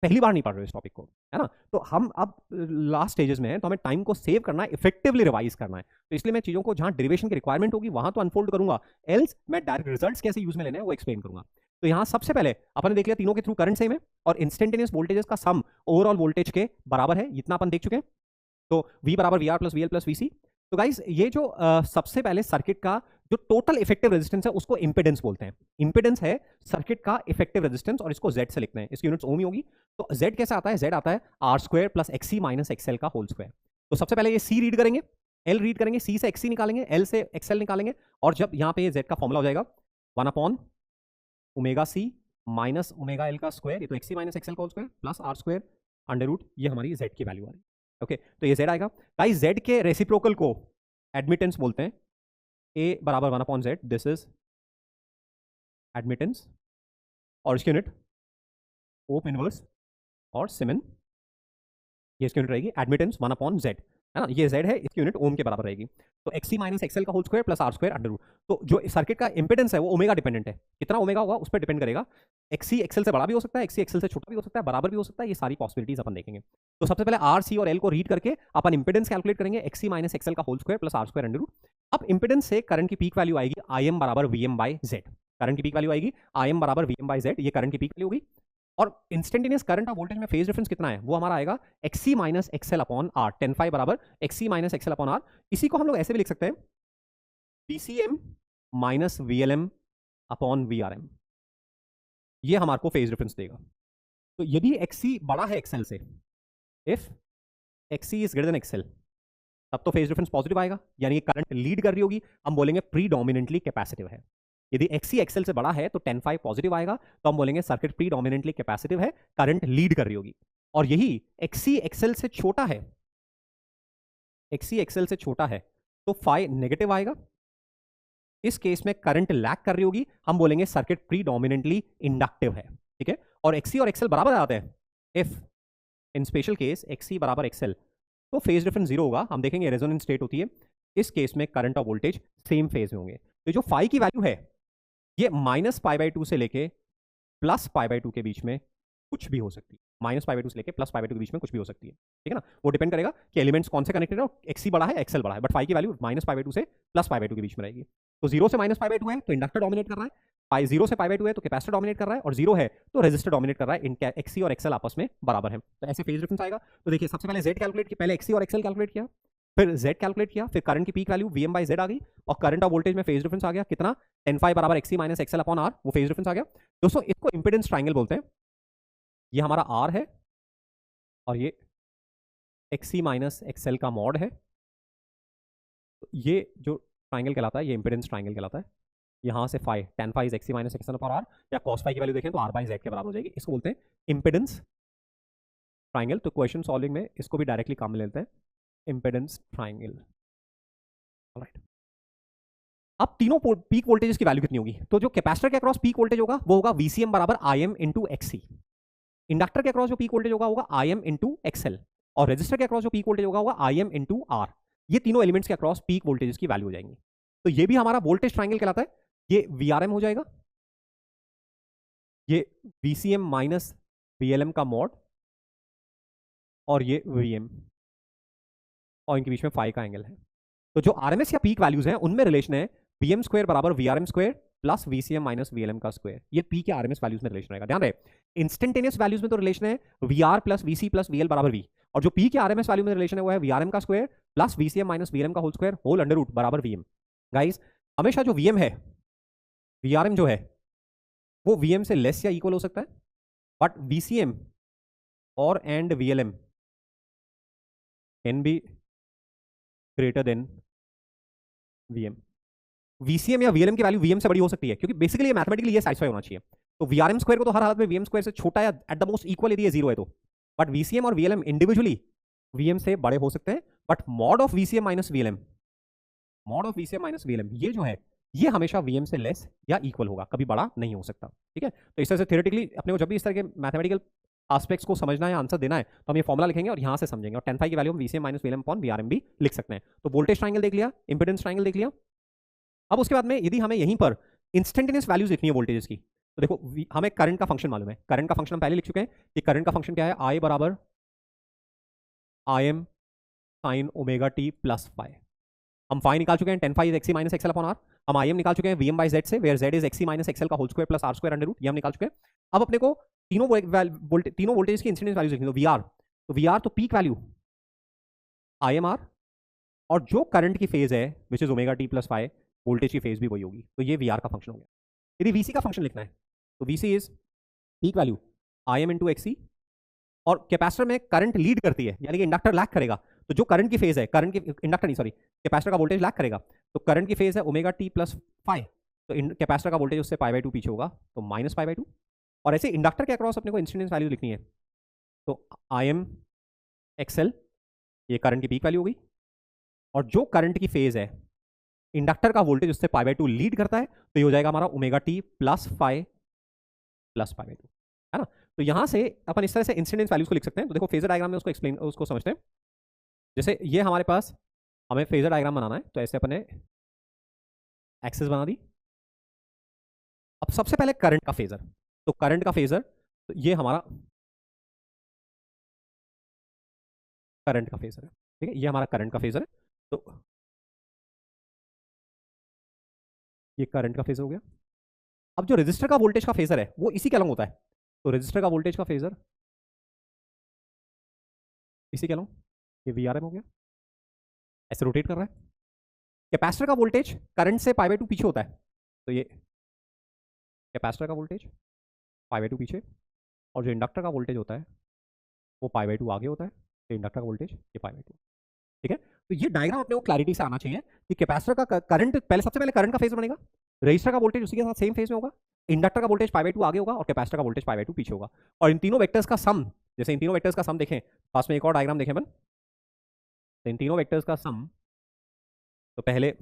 पहली बार नहीं पढ़ रहे हो इस टॉपिक को, है ना। तो हम अब लास्ट स्टेजेस में हैं, तो हमें टाइम को सेव करना है, इफेक्टिवली रिवाइज करना है। तो इसलिए मैं चीजों को जहां डेरिवेशन की रिक्वायरमेंट होगी वहां तो अनफोल्ड करूंगा, एल्स मैं डायरेक्ट रिजल्ट्स कैसे यूज में लेने हैं वो एक्सप्लेन करूंगा। तो यहां सबसे पहले अपन ने देख लिया तीनों के थ्रू करंट सेम है और इंस्टेंटेनियस वोल्टेजेस का सम ओवरऑल वोल्टेज के बराबर है, इतना अपन देख चुके हैं। तो V बराबर VR plus VL plus VC। तो गाइस ये जो सबसे पहले सर्किट का जो टोटल इफेक्टिव रेजिस्टेंस है उसको इंपेडेंस बोलते हैं। इंपेडेंस है सर्किट का इफेक्टिव रेजिस्टेंस और इसको Z से लिखते हैं, इसकी यूनिट्स ओम ही होगी। तो Z कैसे आता है? Z आता है R square plus XC minus XL का होल स्क्वायर। तो सबसे पहले ये C रीड करेंगे, L रीड करेंगे, C से XC निकालेंगे, L से XL निकालेंगे, और जब यहाँ पे ये Z का फॉर्मूला हो जाएगा 1 upon omega C minus omega L का स्क्वायर, ये तो XC माइनस XL का whole square plus R square under root, ये हमारी Z की वैल्यू आ रही है। ओके, तो ये Z आएगा। गाइस Z के रेसिप्रोकल को एडमिटेंस बोलते हैं, A बराबर 1 upon Z, this is admittance, और इसकी यूनिट ओप इनवर्स और सिमेन, ये इसकी यूनिट रहेगी एडमिटेंस 1 अपॉन Z, है ना। ये Z है, इसकी यूनिट ओम के बराबर रहेगी। तो XC माइनस XL का whole square plus R square under root. तो जो सर्किट का इंपेडेंस है वो ओमेगा डिपेंडेंट है, कितना ओमेगा होगा उस पर डिपेंड करेगा। XC XL से बड़ा भी हो सकता है, XC XL से छोटा भी हो सकता है, बराबर भी हो सकता है, ये सारी पॉसिबिलिटीज अपन देखेंगे। तो सबसे पहले R, C और L को रीड करके अपन इंपेडेंस कैलकुलेट करेंगे, XC माइनस XL का whole square plus R square under root. अब इंपेडेंस से करंट की पीक वैल्यू आएगी IM बराबर VM बाई Z। करंट की पीक वैल्यू आएगी IM बराबर VM बाई Z, ये करंट की पीक वैल्यू होगी। और इंस्टेंटेनियस करंट और वोल्टेज में फेज डिफरेंस कितना है वो हमारा आएगा XC minus XL upon R, 10 phi बराबर XC minus XL upon R। इसी को हम लोग ऐसे भी लिख सकते हैं PCM minus VLM upon VRM, ये हमारे को फेज डिफरेंस देगा। तो यदि XC बड़ा है XL से, if XC is greater then XL, तब तो फेज डिफरेंस पॉजिटिव आएगा, यानी करंट लीड कर रही होगी, हम बोलेंगे प्रीडोमिनेंटली कैपेसिटिव है। यदि XC XL से बड़ा है तो 10 फाई पॉजिटिव आएगा, तो हम बोलेंगे सर्किट प्रीडोमिनेंटली कैपेसिटिव है, करंट लीड कर रही होगी। और यही XC XL से छोटा है, XC XL से छोटा है तो फाई नेगेटिव आएगा, इस केस में करंट लैग कर रही होगी, हम बोलेंगे सर्किट प्रीडोमिनेंटली इंडक्टिव है, ठीक है। और XC और XL बराबर आते हैं, if in special case XC बराबर XL तो फेज डिफरेंस जीरो होगा, हम देखेंगे रेजोनेंस स्टेट होती है, इस केस में करंट और वोल्टेज सेम फेज में होंगे। तो जो फाई की वैल्यू है ये माइनस पाई बाई 2 से लेके प्लस पाई बाई 2 के बीच में कुछ भी हो सकती है, माइनस पाई बाई 2 से लेके प्लस पाई बाई 2 के बीच में कुछ भी हो सकती है, ठीक है ना। वो डिपेंड करेगा कि एलिमेंट्स कौन से कनेक्टेड है और XC बड़ा है XL बड़ा है, बट फाई की वैल्यू माइनस पाई बाई 2 से प्लस पाई बाई 2 के बीच में रहेगी। तो 0 से माइनस पाई बाई 2 है तो इंडक्टर डोमिनेट कर रहा है, पाई 0 से पाई बाई 2 है तो कैपेसिटर डोमिनेट कर रहा है, और 0 है तो रेजिस्टर डोमिनेट कर रहा है, इनका XC और XL आपस में बराबर है। तो ऐसे फेज डिफरेंस आएगा। तो देखिए सबसे पहले Z कैलकुलेट किया, पहले XC और XL कैलकुलेट किया, फिर Z कैलकुलेट किया, फिर करंट की peak value VM by Z आ गई, और करंट और वोल्टेज में फेज डिफरेंस आ गया कितना, 10 फाई बराबर XC minus XL upon R, वो फेज डिफरेंस आ गया। दोस्तों इसको इंपेडेंस ट्राइंगल बोलते हैं, ये हमारा R है और ये XC माइनस XL का मॉड है, तो ये जो ट्राइंगल कहलाता है ये इंपेडेंस ट्राइंगल कहलाता है। यहाँ से phi, tan phi is XC minus XL upon R, या cos फाई की वैल्यू देखें तो R बाई Z के बराबर हो जाएगी, इसको बोलते हैं इंपेडेंस ट्राइंगल। तो क्वेश्चन सॉल्विंग में इसको भी डायरेक्टली काम में लेते हैं, इंपेडेंस ट्राइंगल। ऑलराइट, अब तीनों पीक वोल्टेजेस की वैल्यू कितनी होगी? तो जो कैपेसिटर के अक्रॉस पीक वोल्टेज होगा वो होगा VCM बराबर IM इंटू XC, इंडक्टर के अक्रॉस जो पीक वोल्टेज होगा IM इंटू XL, और रेजिस्टर के अक्रॉस जो पीक वोल्टेज होगा IM इंटू R। ये तीनों एलिमेंट्स के अक्रॉस पीक वोल्टेजेस की वैल्यू हो जाएंगी। तो ये भी हमारा वोल्टेज ट्राइंगल कहलाता है, ये VRM हो जाएगा, ये VCM माइनस VLM का मॉड, और ये VM, और इनके बीच में फाई का एंगल है। तो जो RMS या पीक वैल्यूज हैं उनमें रिलेशन है VM स्क्वायर बराबर VRM square plus VCM minus VLM का स्क्वायर, ये पी के RMS वैल्यूज में रिलेशन रहेगा। ध्यान रहे इंस्टेंटेनियस वैल्यूज में तो रिलेशन है VR प्लस VC प्लस VL बराबर V, और जो पी के RMS वैल्यू में रिलेशन है वो है VRM का square plus VCM minus VLM का whole square whole under root बराबर VM। गाइस हमेशा जो VM है, VRM जो है वो VM से लेस या इक्वल हो सकता है, बट VCM और and VLM can be greater than VM। VCM या VLM की वैल्यू VM से बड़ी हो सकती है, क्योंकि बेसिकली ये मैथमेटिकली ये सैटिस्फाई होना चाहिए। तो VRM स्क्वायर को तो हर हालत में VM स्क्वायर से छोटा या एट द मोस्ट इक्वल यदि ये 0 है तो, बट VCM और VLM इंडिविजुअली VM से बड़े हो सकते हैं, but mod of VCM minus VLM mod of VCM minus VLM, ये जो है ये हमेशा वीएम से लेस या इक्वल होगा, कभी बड़ा नहीं हो सकता, ठीक है। तो इस तरह से थ्योरेटिकली अपने को जब भी इस तरह के मैथमेटिकल एस्पेक्ट्स को समझना है, आंसर देना है, तो हम ये फॉर्मुला लिखेंगे और यहाँ से समझेंगे, और 10 फाई की वैल्यू हम VCM minus VLM upon VRM भी लिख सकते हैं। तो वोल्टेज ट्रायंगल देख लिया, इंपेडेंस ट्रायंगल देख लिया। अब उसके बाद में यदि हमें यहीं पर इंस्टेंटेनियस वैल्यूज लिखनी है वोल्टेजेस की, तो देखो हमें करंट का फंक्शन मालूम है, करंट का फंक्शन हम पहले लिख चुके हैं कि करंट का फंक्शन क्या है, आई बराबर I M sine omega T plus phi. हम फाई निकाल चुके हैं, 10 phi is XC minus XL upon R. हम आई एम निकाल चुके हैं वी एम बाई जेड से, where Z is XC minus XL का whole square plus R square under root, ये हम निकाल चुके हैं। अब अपने को तीनों वोल्टेज की इंसिडेंस वैल्यूज लिखनी है। वी आर, तो वी आर तो peak value I M R, और जो करंट की फेज है which is omega T plus phi, voltage की फेज भी वही होगी, तो ये वी आर का फंक्शन हो गया। यदि वीसी का फंक्शन लिखना है तो VC is peak value I M into XC, और कैपेसिटर में करंट लीड करती है, यानी कि इंडक्टर लैग करेगा, तो जो करंट की फेज है, करंट की इंडक्टर नहीं सॉरी कैपेसिटर का वोल्टेज लैग करेगा, तो करंट की फेज है ओमेगा टी प्लस फाई, तो कैपेसिटर का वोल्टेज उससे पाई बाई टू पीछे होगा, तो माइनस पाई बाई टू। और ऐसे इंडक्टर के अक्रॉस अपने को इंस्टेंटेनियस वैल्यू लिखनी है, तो आई एम एक्सएल ये करंट की पीक वैल्यू होगी, और जो करंट की फेज है इंडक्टर का वोल्टेज उससे पाई बाई टू लीड करता है, तो ये हो जाएगा हमारा omega T plus phi plus pi by two, है ना। तो यहां से अपन इस तरह से इंस्टेंटेनियस वैल्यूज को लिख सकते हैं। तो देखो फेजर डायग्राम में उसको एक्सप्लेन उसको समझते हैं। जैसे ये हमारे पास हमें फेजर डायग्राम बनाना है, तो ऐसे अपने एक्सिस बना दी। अब सबसे पहले करंट का फेजर, तो करंट का फेजर, तो ये हमारा करंट का फेजर है, ठीक है, ये हमारा करंट का फेजर है, तो ये करंट का फेजर हो गया। अब जो रजिस्टर का वोल्टेज का फेजर है वो इसी के अलॉन्ग होता है, तो रजिस्टर का वोल्टेज का फेजर इसी के अलॉन्ग, ये वीआरएम हो गया, ऐसे रोटेट कर रहा है। कैपेसिटर का वोल्टेज करंट से पाई बाई टू पीछे होता है, तो ये कैपेसिटर का वोल्टेज पाई बाई टू पीछे, और जो इंडक्टर का वोल्टेज होता है वो पाई बाई टू आगे होता है, तो इंडक्टर का वोल्टेज ये पाई बाई टू, ठीक है। तो ये डायग्राम अपने को क्लैरिटी से आना चाहिए कि कैपेसिटर का करंट पहले, सबसे पहले करंट का फेज बनेगा, रजिस्टर का वोल्टेज उसी के साथ सेम फेज में होगा, इंडक्टर का वोल्टेज पाई बाई टू आगे होगा, और कैपेसिटर का वोल्टेज पाई बाई टू पीछे होगा। और इन तीनों वेक्टर्स का सम, जैसे इन तीनों वेक्टर्स का सम देखें, पास में एक और डायग्राम देखें अपन, तो इन तीनों वेक्टर्स का सम, तो पहले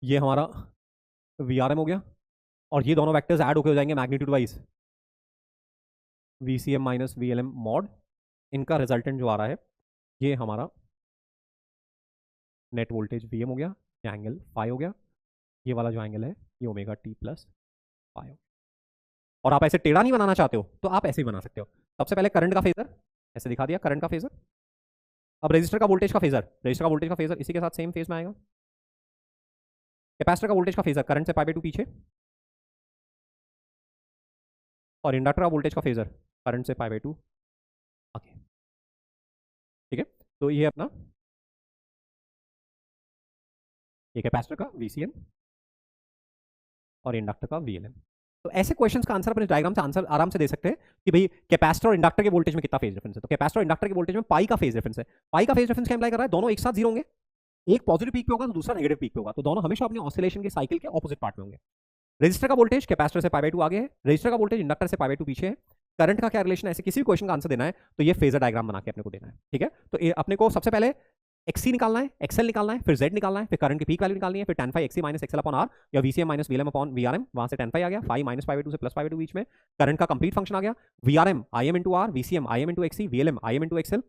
ये हमारा वीआरएम हो गया, और ये दोनों वेक्टर्स ऐड होकर हो जाएंगे magnitude wise VCM minus VLM mod, इनका रिजल्टेंट जो आ रहा है ये हमारा नेट वोल्टेज वीएम हो गया, ये एंगल फाई हो गया, ये वाला जो एंगल है ये ओमेगा टी प्लस फाई हो गया। और आप ऐसे टेढ़ा नहीं बनाना चाहते हो तो आप ऐसे ही बना सकते हो। सबसे पहले करंट का फेजर ऐसे दिखा दिया, करंट का फेजर। अब रजिस्टर का वोल्टेज का फेजर, रजिस्टर का वोल्टेज का फेजर इसी के साथ सेम फेज में आएगा। कैपेसिटर का वोल्टेज का फेजर करंट से पाई बाई टू पीछे, और इंडक्टर का वोल्टेज का फेजर करंट से पाई बाई टू आगे, ठीक है। तो ये अपना ये कैपेसिटर का वीसीएम और इंडक्टर का वीएलएम। तो ऐसे क्वेश्चंस का आंसर अपने डायग्राम से आंसर आराम से दे सकते हैं कि भाई कैपेसिटर और इंडक्टर के वोल्टेज में कितना फेज डिफरेंस है। तो कैपेसिटर और इंडक्टर के वोल्टेज में पाई का फेज डिफरेंस है। पाई का फेज डिफरेंस क्या इंप्लाई कर रहा है, दोनों एक साथ जीरो होंगे, एक पॉजिटिव पीक पे होगा तो दूसरा नेगेटिव पीक पे होगा, तो दोनों हमेशा अपनी ऑसिलेशन के साइकिल के ऑपोजिट पार्ट में होंगे। रजिस्टर का वोल्टेज कैपेसिटर से पाई बाई टू आगे है, रजिस्टर का वोल्टेज इंडक्टर से पाई बाई टू पीछे है। करंट का क्या रिलेशन है, ऐसे किसी भी क्वेश्चन का आंसर देना है तो ये फेजर डायग्राम बना के अपने को देना है, ठीक है। तो अपने को सबसे पहले एक्सी निकालना है, एक्सएल निकालना है, फिर जेड निकालना है, फिर करंट की पीक वैल्यू निकालनी है, फिर tan phi XC minus XL upon R या VCM minus VLM upon VRM, वहां से tan phi आ गया, phi minus pi by two से प्लस पाई बाई टू बीच में करंट का कंप्लीट फंक्शन आ गया, VRM I M into R, VCM I M into XC, VLM I M into XL.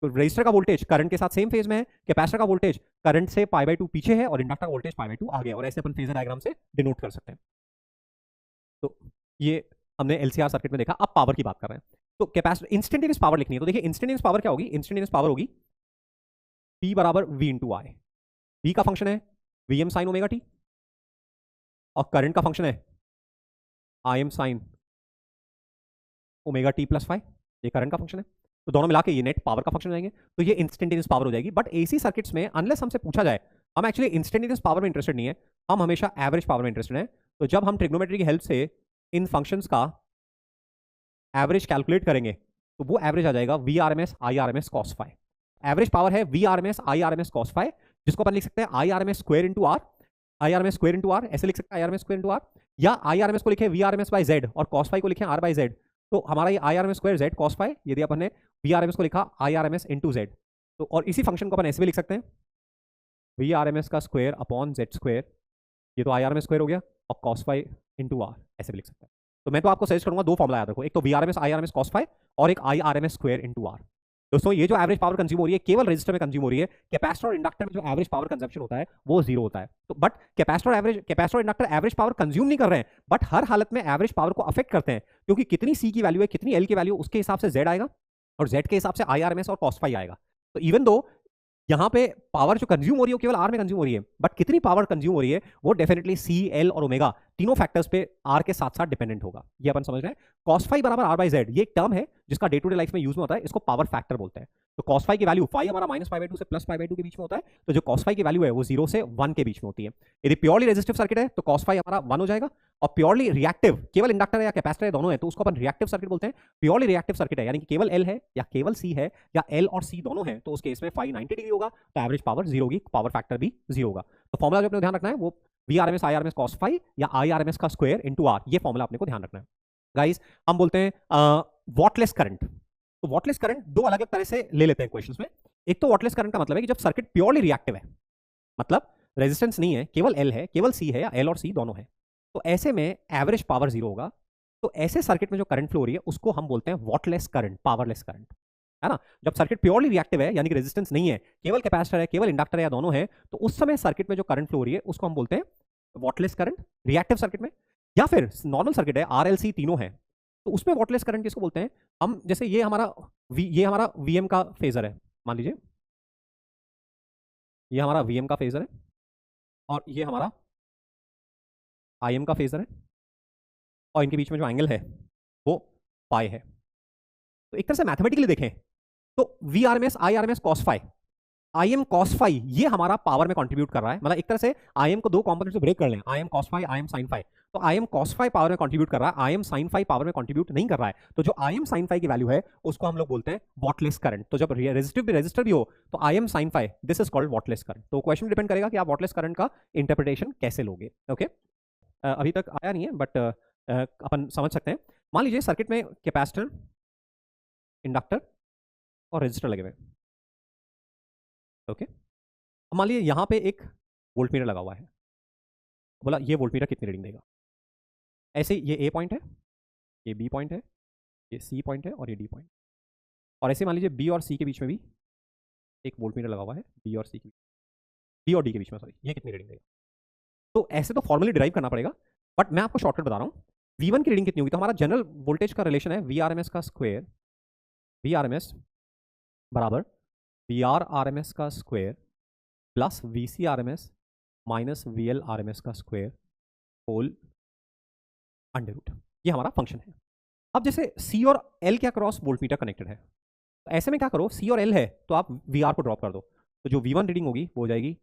तो रजिस्टर का वोल्टेज करंट के साथ सेम फेज में है, कैपेसिटर का वोल्टेज करंट से पाई बाई टू पीछे है, और इंडक्टर का वोल्टेज पाई बाई टू आगे, और ऐसे अपन फेजर डायग्राम से डिनोट कर सकते हैं। तो ये हमने एलसीआर सर्किट में देखा। अब पावर की बात कर रहे हैं, तो कैपेसिटर इंस्टेंटेनियस पावर लिखनी है, तो देखिए इंस्टेंटेनियस पावर क्या होगी, इंस्टेंटेनियस पावर होगी P बराबर V इंटू आई। V का फंक्शन है Vm साइन ओमेगा टी, और करंट का फंक्शन है Im sine omega T plus five, ये करंट का फंक्शन है। तो दोनों मिला के ये नेट पावर का फंक्शन हो जाएंगे, तो ये इंस्टेंटेनियस पावर हो जाएगी। बट एसी सर्किट्स में अनलेस हमसे पूछा जाए, हम एक्चुअली इंस्टेंटेनियस पावर में इंटरेस्टेड नहीं है, हम हमेशा एवरेज पावर में इंटरेस्टेड है। तो जब हम ट्रिग्नोमेट्री की हेल्प से इन फंक्शंस का एवरेज कैलकुलेट करेंगे तो वो एवरेज आ जाएगा V R M S I R M S cos phi. Average power है V R M S I R M S cos phi, जिसको अपन लिख सकते हैं I R M S square into R, I R M S square into R, ऐसे लिख सकते हैं I R M S square into R, या आई आर एम एस को लिखे V R M S by Z और कॉस फाइव को लिखे आर बाई जेड। तो हमारा ये I R M S square Z cos phi, यदि अपन ने वी आर एम एस को लिखा I R M S into Z, तो और इसी फंक्शन को अपन ऐसे भी लिख सकते हैं वी आर एम एस का स्क्वायर अपॉन जेड स्क्वायर, ये तो I R M S square हो गया, और कॉस फाई इंटू आर, ऐसे भी लिख सकते हैं। तो मैं तो आपको सजेस्ट करूंगा दो फॉर्मुला याद रखो, एक तो V R M S I R M S cos phi, और एक I R M S square into R. दोस्तों ये जो एवरेज पावर कंज्यूम हो रही है केवल रेजिस्टर में कंज्यूम हो रही है, कैपेसिटर और इंडक्टर में जो एवरेज पावर कंजप्शन होता है वो जीरो होता है। तो बट कैपेसिटर और इंडक्टर एवरेज पावर कंज्यूम नहीं कर रहे हैं, बट हर हालत में एवरेज पावर को अफेक्ट करते हैं, क्योंकि कितनी सी की वैल्यू है, कितनी एल की वैल्यू, उसके हिसाब से जेड आएगा, और जेड के हिसाब से आई आर एम एस और कॉस फाई आएगा। तो इवन दो यहाँ पे पावर जो कंज्यूम हो रही है वो केवल आर में कंज्यूम हो रही है, बट कितनी पावर कंज्यूम हो रही है वो डेफिनेटली सी, एल और ओमेगा तीनों फैक्टर्स पे आर के साथ साथ डिपेंडेंट होगा। ये अपन समझ रहे हैं। कॉस फाई बराबर आर बाई जेड, ये एक टर्म है जिसका डे टू डे लाइफ में यूज में होता है, इसको पावर फैक्टर बोलते हैं। तो कॉस फाई की वैल्यू फाई हमारा माइनस पाई बाई 2 से प्लस पाई बाई 2 के बीच में होता है, तो जो कॉस फाई की वैल्यू है वो 0 से 1 के बीच में होती है। यदि प्योरली रेजिस्टिव सर्किट है तो कॉस फाई हमारा 1 हो जाएगा, और प्योरली रिएक्टिव, केवल इंडक्टर या कैपेसिटर है दोनों है, तो उसको अपन रिएक्टिव सर्किट बोलते हैं। प्योरली रिएक्टिव सर्किट है यानी कि केवल एल है या केवल सी है या एल और सी दोनों है, तो उस केस में फाई 90 डिग्री होगा, तो एवरेज पावर 0 होगी, पावर फैक्टर भी 0 होगा। तो फॉर्मुला जो अपने ध्यान रखना है वो V R M S I R M S cos phi या आई आर एम एस का स्क्वायर इंटू आर, ये फॉर्मुला अपने को ध्यान रखना है। गाइस हम बोलते हैं वॉटलेस करंट। तो वॉटलेस करंट दो अलग अलग तरह से ले लेते हैं क्वेश्चंस में। एक तो वॉटलेस करंट का मतलब है कि जब सर्किट प्योरली रिएक्टिव है, मतलब रेजिस्टेंस नहीं है, केवल एल है, केवल सी है या एल और सी दोनों है, तो ऐसे में एवरेज पावर 0 होगा। तो ऐसे सर्किट में जो करंट फ्लो हो रही है उसको हम बोलते हैं वॉटलेस करंट, पावरलेस करंट, है ना। जब सर्किट प्योरली रिएक्टिव है यानी कि रेजिस्टेंस नहीं है, केवल कैपेसिटर है, केवल इंडक्टर है या दोनों है, तो उस समय सर्किट में जो करंट फ्लो हो रही है उसको हम बोलते हैं वॉटलेस करंट रिएक्टिव सर्किट में। या फिर नॉर्मल सर्किट है, आर एल सी तीनों है, तो उसमें वॉटलेस करंट किसको बोलते हैं हम, जैसे ये हमारा वीएम का फेजर है, मान लीजिए ये हमारा वीएम का फेजर है और ये हमारा आईएम का फेजर है, और इनके बीच में जो एंगल है वो पाई है। तो एक तरह से मैथमेटिकली देखें तो V R M S I R M S cos phi, I M cos phi ये हमारा पावर में कंट्रीब्यूट कर रहा है। मतलब एक तरह से आई एम को दो कंपोनेंट से ब्रेक कर लें, I M cos phi, I M sine phi. तो I M cos phi power में कंट्रीब्यूट कर रहा है, I M sine phi power में कंट्रीब्यूट नहीं कर रहा है। तो जो आई एम साइन फाई की वैल्यू है उसको हम लोग बोलते हैं वॉटलेस करंट। तो जब रेजिस्टर भी हो तो I M sine phi, this is called wattless current. तो क्वेश्चन डिपेंड करेगा कि आप वॉटलेस करंट का इंटरप्रिटेशन कैसे लोगे। ओके अभी तक आया नहीं है बट अपन समझ सकते हैं। मान लीजिए सर्किट में कैपेसिटर, इंडक्टर और रेजिस्टर लगे हुए, ओके। अब मान लीजिए यहाँ पे एक वोल्टमीटर लगा हुआ है, बोला ये वोल्टमीटर कितनी रीडिंग देगा। ऐसे ये ए पॉइंट है, ये बी पॉइंट है, ये सी पॉइंट है और ये डी पॉइंट। और ऐसे मान लीजिए बी और सी के बीच में भी एक वोल्टमीटर लगा हुआ है, बी और सी के बी और डी के बीच में, सॉरी, ये कितनी रीडिंग देगा। तो ऐसे तो फॉर्मली डिराइव करना पड़ेगा, बट मैं आपको शॉर्टकट बता रहा हूँ। V1 की रीडिंग कितनी होगी, तो हमारा जनरल वोल्टेज का रिलेशन है वी आर एम एस का square, V R M S बराबर V R R M S का square plus V C R M S minus V L R M S का स्क्वायर होल अंडर रूट। ये हमारा फंक्शन है। अब जैसे सी और एल के अक्रॉस वोल्टमीटर कनेक्टेड है, तो ऐसे में क्या करो, सी और एल है तो आप वी आर को ड्रॉप कर दो, तो जो V1 रीडिंग होगी वो हो जाएगी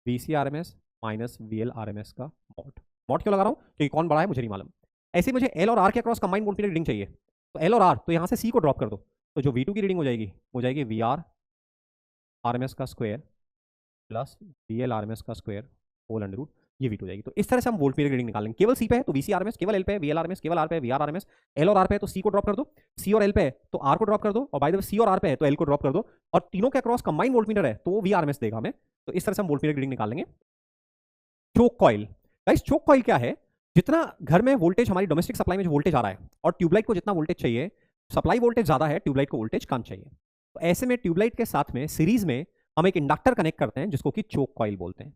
V C R M S minus V L R M S का मॉड। मॉड क्यों लगा रहा हूँ, क्योंकि कौन बड़ा है मुझे नहीं मालूम। ऐसे ही मुझे एल और आर के अक्रॉस कंबाइंड वोल्टमीटर रीडिंग चाहिए, तो एल और आर, तो यहाँ से सी को ड्रॉप कर दो, तो जो V2 की रीडिंग हो जाएगी V R R M S का square plus V L R M S का स्क्वायर होल अंडर रूट, ये V2 हो जाएगी। तो इस तरह से हम वोल्टमीटर की रीडिंग निकालेंगे। केवल सी पे है तो V C R M S, केवल एल पे है V L R M S, केवल आर पे है V R R M S, L और आर पे है तो सी को ड्रॉप कर दो, सी और एल पे है तो आर को ड्रॉप कर दो, और बाय द वे सी और आर पे है तो एल को ड्रॉप कर दो, और तीनों के अक्रॉस कंबाइंड वोल्टमीटर है तो वो वी आर एम एस देगा हमें। तो इस तरह से हम वोल्टमीटर की रीडिंग निकाल लेंगे। Choke coil, guys choke coil क्या है, जितना घर में वोल्टेज हमारी डोमेस्टिक सप्लाई में जो वोल्टेज आ रहा है और ट्यूबलाइट को जितना वोल्टेज चाहिए, सप्लाई वोल्टेज ज्यादा है, ट्यूबलाइट को वोल्टेज कम चाहिए, तो ऐसे में ट्यूबलाइट के साथ में सीरीज में हम एक इंडक्टर कनेक्ट करते हैं जिसको कि चोक कॉइल बोलते हैं।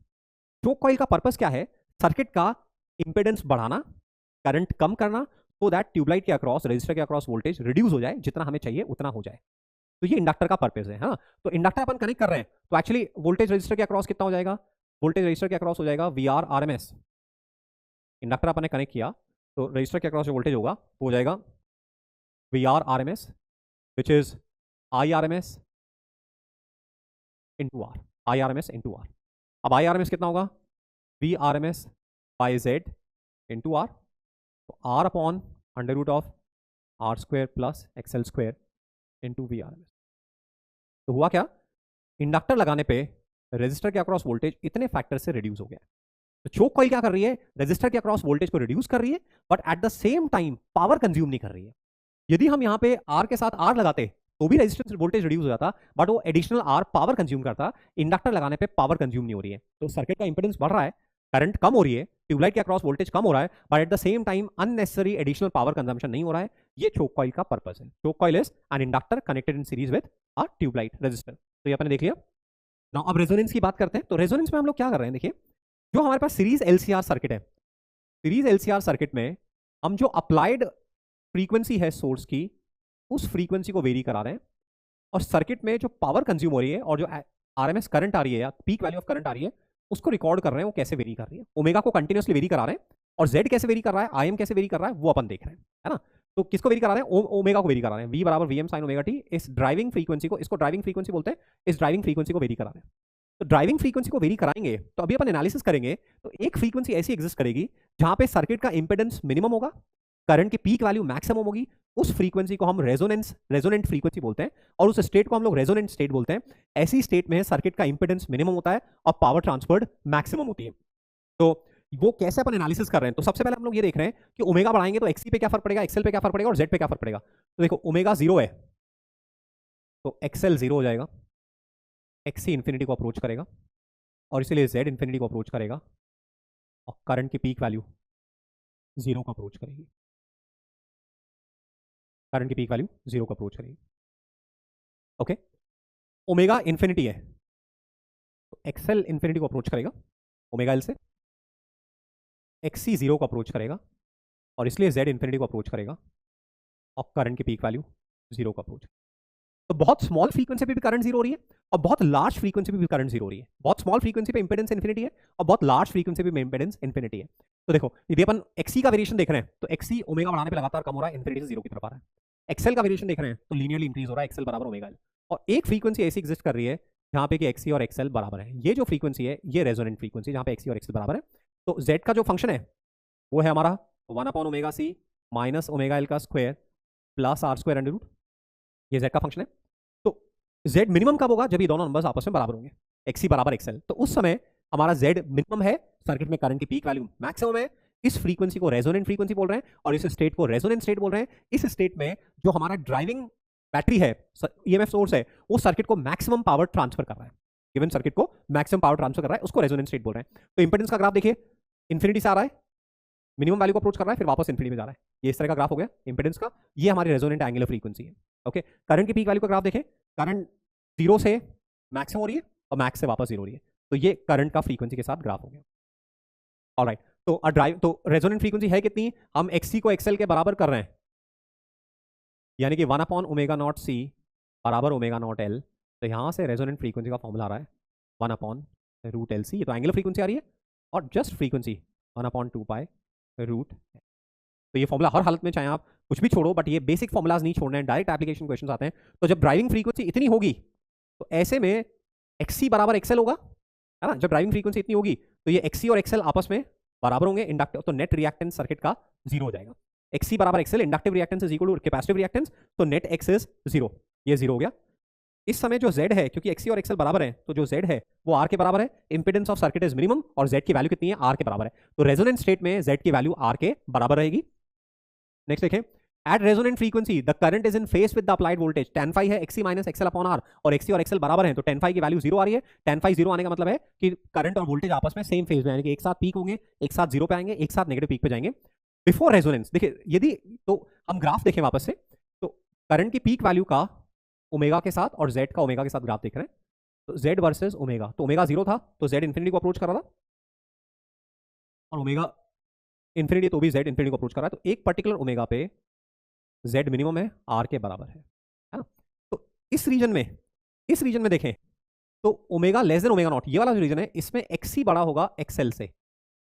चोक कॉइल का पर्पस क्या है, सर्किट का इंपेडेंस बढ़ाना, करंट कम करना, सो दैट ट्यूबलाइट के अक्रॉस, रेजिस्टर के अक्रॉस वोल्टेज रिड्यूस हो जाए, जितना हमें चाहिए उतना हो जाए। तो ये इंडक्टर का पर्पस है। हाँ, तो इंडक्टर अपन कनेक्ट कर रहे हैं तो एक्चुअली वोल्टेज रेजिस्टर के अक्रॉस कितना हो जाएगा, वोल्टेज रेजिस्टर के अक्रॉस हो जाएगा V R R M S. Inductor अपन ने कनेक्ट किया तो रेजिस्टर के अक्रॉस जो वोल्टेज होगा वो हो जाएगा V R R M S which is I R M S into R, I R M S into R. अब आई आर एम एस कितना होगा, V R M S by Z into R, तो R upon under root of R square plus XL square into V R M S. तो हुआ क्या, इंडक्टर लगाने पे रेजिस्टर के अक्रॉस वोल्टेज इतने फैक्टर से रिड्यूस हो गया। तो चोक कॉइल क्या कर रही है, रेजिस्टर के अक्रॉस वोल्टेज को रिड्यूस कर रही है, but at the same time power consume नहीं कर रही है। यदि हम यहाँ पे आर के साथ आर लगाते तो भी रेजिस्टेंस वोल्टेज रिड्यूस हो जाता, बट वो एडिशनल आर पावर कंज्यूम करता, इंडक्टर लगाने पे पावर कंज्यूम नहीं हो रही है, तो सर्किट का इंपेडेंस बढ़ रहा है, करंट कम हो रही है, ट्यूबलाइट के अक्रॉस वोल्टेज कम हो रहा है, but at the same time unnecessary additional power consumption नहीं हो रहा है। ये चोक कॉइल का पर्पस है। Choke coil is an inductor connected in series with a tubelight resistor. तो ये अपने देख लिया। नाउ अब रेजोनेंस की बात करते हैं। तो रेजोनेंस में हम लोग क्या कर रहे हैं, देखिए जो हमारे पास सीरीज एलसीआर सर्किट है, सीरीज एलसीआर सर्किट में हम जो अप्लाइड फ्रीक्वेंसी है सोर्स की, उस फ्रीक्वेंसी को वेरी करा रहे हैं, और सर्किट में जो पावर कंज्यूम हो रही है और जो आरएमएस करंट आ रही है या पीक वैल्यू ऑफ करंट आ रही है, उसको रिकॉर्ड कर रहे हैं वो कैसे वेरी कर रही है। ओमेगा को कंटिन्यूअसली वेरी करा रहे हैं, और जेड कैसे वेरी कर रहा है, आईएम कैसे वेरी कर रहा है, वो अपन देख रहे हैं, है ना। तो किसको वेरी करा रहे हैं, ओमेगा को वेरी करा रहे हैं, वी बराबर V M sine omega T. इस ड्राइविंग फ्रीक्वेंसी को, इसको ड्राइविंग फ्रीक्वेंसी बोलते हैं, इस ड्राइविंग फ्रीक्वेंसी को वेरी करा रहे हैं। तो ड्राइविंग फ्रीक्वेंसी को वेरी कराएंगे तो अभी अपन एनालिसिस करेंगे, तो एक फ्रीक्वेंसी ऐसी एग्जिस्ट करेगी जहां पे सर्किट का इंपेडेंस मिनिमम होगा, करंट की पीक वैल्यू मैक्सिमम होगी, उस फ्रीक्वेंसी को हम रेजोनेंट फ्रीक्वेंसी बोलते हैं, और उस स्टेट को हम लोग रेजोनेंट स्टेट बोलते हैं। ऐसी स्टेट में सर्किट का इंपेडेंस मिनिमम होता है और पावर ट्रांसफर्ड मैक्सिमम होती है। तो वो कैसे अपन एनालिसिस कर रहे हैं, तो सबसे पहले हम लोग ये देख रहे हैं कि ओमेगा बढ़ाएंगे तो एक्सी पे क्या फर्क पड़ेगा, एक्सएल पे क्या फर्क पड़ेगा, और जेड पे क्या फर्क पड़ेगा। तो देखो ओमेगा 0 है तो एक्सएल 0 हो जाएगा, एक्सी इंफिनिटी को अप्रोच करेगा, और इसीलिए जेड इंफिनिटी को अप्रोच करेगा, और करंट की पीक वैल्यू 0 को अप्रोच करेगी, करंट की पीक वैल्यू 0 को अप्रोच करेगी। ओके, ओमेगा इंफिनिटी है तो एक्सएल इंफिनिटी को अप्रोच करेगा ओमेगा एल से, एक्सी 0 को अप्रोच करेगा, और इसलिए जेड इंफिनिटी को अप्रोच करेगा, और करंट की पीक वैल्यू 0 को अप्रोच। तो बहुत स्मॉल फ्रीक्वेंसी पे भी करंट 0 हो रही है, और बहुत लार्ज फ्रीक्वेंसी पे भी करंट 0 हो रही है। बहुत स्मॉल फ्रीक्वेंसी पे इंपेडेंस इंफिनिटी है, और बहुत लार्ज फ्रीक्वेंसी पे इंपेडेंस इंफिनिटी है। तो देखो यदि अपन एक्सी का वेरिएशन देख रहे हैं तो एक्सी ओमेगा बढ़ाने पे लगातार कम हो रहा है, इंफिनिटी से 0 की तरफ आ रहा है। एक्सएल का वेरिएशन देख रहे हैं तो लीनियरली इंक्रीज हो रहा है, एक्सएल बराबर ओमेगा एल। और एक फ्रीक्वेंसी ऐसी एग्जिस्ट कर रही है जहां पे कि एक्सी और एक्सएल बराबर है। ये जो फ्रीक्वेंसी है ये रेजोनेंट फ्रीक्वेंसी जहां पे एक्सी और एक्सएल बराबर है। तो जेड का जो फंक्शन है वो है हमारा 1 omega C minus omega L का square plus R square under root, ये जेड का फंक्शन है। तो जेड मिनिमम कब होगा, जब ये दोनों नंबर्स आपस में बराबर होंगे, एक्सी बराबर एक्सएल। तो उस समय हमारा जेड मिनिमम है, सर्किट में करंट की पीक वैल्यू मैक्सिमम है। इस फ्रीक्वेंसी को रेजोनेंट फ्रीक्वेंसी बोल रहे हैं, और इस स्टेट को रेजोनेंट स्टेट बोल रहे हैं। इस स्टेट में जो हमारा ड्राइविंग बैटरी है, ईएमएफ सोर्स है, वो सर्किट को मैक्सिमम पावर ट्रांसफर कर रहा है, गिवन सर्किट को मैक्सिमम पावर ट्रांसफर कर रहा है, उसको रेजोनेंट स्टेट बोल रहे हैं। तो इंपेडेंस का ग्राफ देखिए, इंफिनिटी से आ रहा है, मिनिमम वैल्यू को अप्रोच कर रहा है, फिर वापस इंफिनिटी में जा रहा है। ये इस तरह का ग्राफ हो गया इंपेडेंस का। ये हमारी रेजोनेंट एंगुलर फ्रीक्वेंसी है। ओके, करंट की पीक वैल्यू का ग्राफ देखें, करंट 0 से मैक्सिमम हो रही है और मैक्स से वापस 0 हो रही है। तो ये करंट का फ्रीक्वेंसी के साथ ग्राफ हो गया। ऑलराइट, तो रेजोनेंट फ्रीक्वेंसी है कितनी, हम एक्सी को एक्सएल के बराबर कर रहे हैं, यानी कि 1/ओमेगा नॉट सी बराबर ओमेगा नॉट एल। तो यहां से रेजोनेंट फ्रीक्वेंसी का फॉर्मूला आ रहा है 1/√LC। ये तो एंगुलर फ्रीक्वेंसी आ रही है, और जस्ट फ्रीक्वेंसी 1/2π√। तो ये फॉर्मूला हर हालत में, चाहे आप कुछ भी छोड़ो, बट ये बेसिक फॉर्मुलाज नहीं छोड़ने हैं, डायरेक्ट एप्लीकेशन क्वेश्चन आते हैं। तो जब ड्राइविंग फ्रीक्वेंसी इतनी होगी तो ऐसे में एक्सी बराबर एक्सएल होगा, है ना। जब ड्राइविंग फ्रीक्वेंसी इतनी होगी तो ये एक्सी और एक्सएल आपस में बराबर होंगे, इंडक्टिव, तो नेट रिएक्टेंस सर्किट का 0 हो जाएगा। एक्सी बराबर XL, inductive reactance is equal to capacitive reactance, तो नेट एक्स इज 0, ये 0 हो गया। इस समय जो Z है, क्योंकि एक्सी और एक्सएल बराबर है, तो जो Z है वो R के बराबर है, impedance of circuit is minimum, और Z की वैल्यू कितनी है, R के बराबर है। तो रेजोनेंट स्टेट में Z की वैल्यू R के बराबर रहेगी। नेक्स्ट देखें, at resonant frequency the current is in phase with the applied voltage. tan phi है XC minus XL upon R, और एक्सी और एक्सएल बराबर है, तो tan phi की वैल्यू 0 आ रही है। tan phi 0 आने का मतलब है कि करंट और वोल्टेज आपस में सेम फेज में, यानी कि एक साथ पीक होंगे, एक साथ 0 पे आएंगे, एक साथ नेगेटिव पीक पे जाएंगे। बिफोर रेजोनेंस देखिए, यदि तो हम ग्राफ देखें वापस से, तो करंट की पीक वैल्यू का ओमेगा के साथ और Z का ओमेगा के साथ ग्राफ देख रहे हैं। तो Z वर्सेस ओमेगा, तो ओमेगा 0 था तो Z इंफिनिटी को अप्रोच कर रहा था, और ओमेगा इंफिनिटी तो भी Z इंफिनिटी को अप्रोच कर रहा है। तो एक पर्टिकुलर ओमेगा पे Z मिनिमम है, R के बराबर है ना। तो इस रीजन में देखें तो omega less than omega naught, ये वाला जो रीजन है, इसमें एक्सी बड़ा होगा एक्सएल से।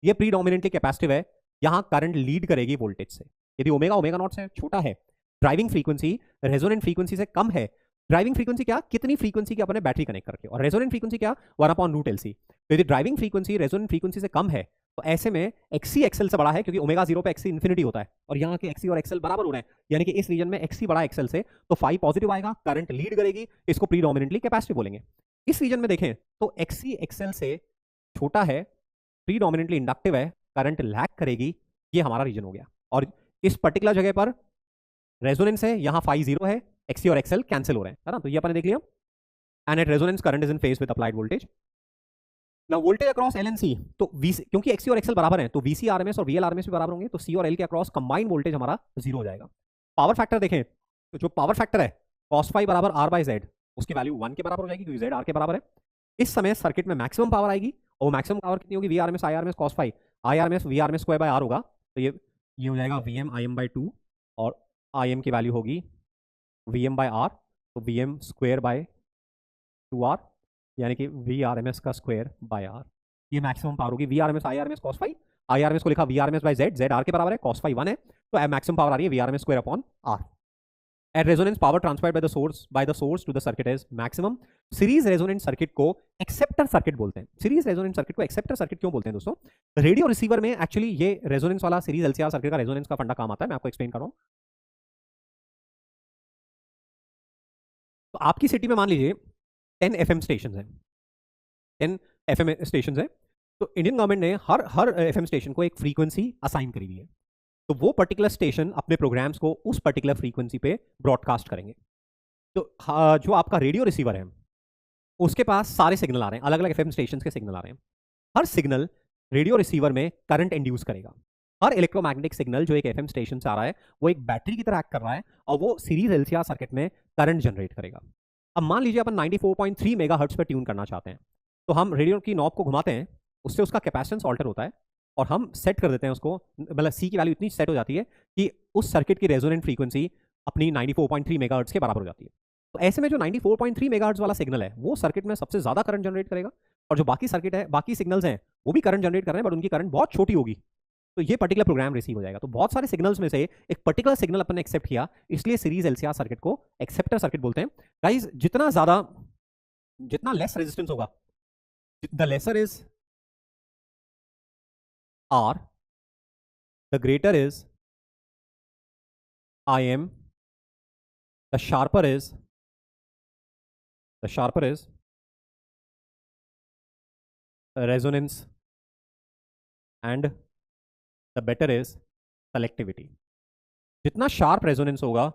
ये प्रीडोमिनेंटली कैपेसिटिव है, यहां करंट लीड करेगी वोल्टेज से। यदि ओमेगा ओमेगा नॉट से छोटा है, ड्राइविंग फ्रीक्वेंसी रेजोनेंट फ्रीक्वेंसी से कम है, ड्राइविंग फ्रीक्वेंसी क्या, कितनी फ्रीक्वेंसी की अपने बैटरी कनेक्ट करके, और रेजोनेंट फ्रीक्वेंसी क्या, 1/√LC। तो यदि ड्राइविंग फ्रीक्वेंसी रेजोनेंट फ्रीक्वेंसी से कम है, तो ऐसे में एक्सी एक्सएल से बड़ा है, क्योंकि ओमेगा 0 पे एक्सी इंफिनिटी होता है, और यहाँ के एक्सी और एक्सएल बराबर हो रहे हैं, यानी कि इस रीजन में एक्सी बड़ा एक्सएल से, तो फाई पॉजिटिव आएगा, करंट लीड करेगी, इसको प्रीडोमिनेंटली कैपेसिटिव बोलेंगे। इस रीजन में देखें तो एक्सी एक्सएल से छोटा है, प्रीडोमिनेंटली इंडक्टिव है, करंट लैग करेगी, ये हमारा रीजन हो गया। और इस पर्टिकुलर जगह पर रेजोनेंस है, यहाँ फाई 0 है, XC और XL कैंसिल हो रहे हैं, है ना। तो ये अपन ने देख लिया। And at resonance current is in phase with applied voltage. Now voltage across L and C, तो VC, क्योंकि XC और XL बराबर हैं तो VC RMS और VL RMS भी बराबर होंगे, तो C और L के अक्रॉस कंबाइंड वोल्टेज हमारा 0 हो जाएगा। पावर फैक्टर देखें तो जो पावर फैक्टर है cos phi बराबर R बाई Z, उसकी वैल्यू 1 के बराबर हो जाएगी क्योंकि Z R के बराबर है। इस समय सर्किट में मैक्सिमम पावर आएगी और मैक्सिमम पावर कितनी होगी, VRMS IRMS cos phi, IRMS VRMS square by R होगा, तो ये हो जाएगा VM IM बाई 2 और IM की वैल्यू होगी VM बाय R, तो VM स्क्वायर बाय 2R, यानी कि VRMS का स्क्वायर बाय R। ये मैक्सिमम पावर होगी VRMS IRMS cos phi, IRMS को लिखा VRMS by Z, Z R के बराबर है, cos phi 1 है, तो मैक्सिमम पावर आ रही है VRMS square upon R। At resonance, power transferred by the source to the circuit is maximum. Series resonant circuit को एक्सेप्टर सर्किट बोलते हैं। सीरीज रेजोनेंट सर्किट को एक्सेप्टर सर्किट क्यों बोलते हैं दोस्तों? रेडियो रिसीवर में एक्चुअली ये रेजोनेंस वाला सीरीज एलसीआर सर्किट का रेजोनेंस का फंडा काम आता है, मैं आपको एक्सप्लेन कर रहा हूं। तो आपकी सिटी में मान लीजिए 10 FM स्टेशन है, 10 FM स्टेशन है, तो इंडियन गवर्नमेंट ने हर FM स्टेशन को एक फ्रीक्वेंसी असाइन करी हुई है, तो वो पर्टिकुलर स्टेशन अपने प्रोग्राम्स को उस पर्टिकुलर फ्रीक्वेंसी पे ब्रॉडकास्ट करेंगे। तो जो आपका रेडियो रिसीवर है उसके पास सारे सिग्नल आ रहे हैं, अलग अलग एफएम स्टेशन के सिग्नल आ रहे हैं। हर सिग्नल रेडियो रिसीवर में करंट इंड्यूस करेगा। हर इलेक्ट्रोमैग्नेटिक सिग्नल जो एक एफएम स्टेशन से आ रहा है वो एक बैटरी की तरह एक्ट कर रहा है और वो सीरीज एलसीआर सर्किट में करंट जनरेट करेगा। अब मान लीजिए अपन 94.3 मेगाहर्ट्ज पे ट्यून करना चाहते हैं, तो हम रेडियो की नॉब को घुमाते हैं, उससे उसका कैपेसिटेंस ऑल्टर होता है और हम सेट कर देते हैं उसको, मतलब सी की वैल्यू इतनी सेट हो जाती है कि उस सर्किट की रेजोनेंट फ्रीक्वेंसी अपनी 94.3 मेगाहर्ट्ज के बराबर हो जाती है। तो ऐसे में जो 94.3 मेगाहर्ट्ज वाला सिग्नल है वो सर्किट में सबसे ज्यादा करंट जनरेट करेगा, और जो बाकी सर्किट है, बाकी सिग्नल्स हैं वो भी करंट जनरेट कर रहे हैं बट उनकी करंट बहुत छोटी होगी, तो ये पर्टिकुलर प्रोग्राम रिसीव हो जाएगा। तो बहुत सारे सिग्नल्स में से एक पर्टिकुलर सिग्नल अपन ने एक्सेप्ट किया, इसलिए सीरीज एलसीआर सर्किट को एक्सेप्टर सर्किट बोलते हैं। गाइस, जितना लेस रेजिस्टेंस होगा, the lesser is R, the greater is IM, the sharper is resonance, and the better is selectivity. जितना शार्प रेजोनेंस होगा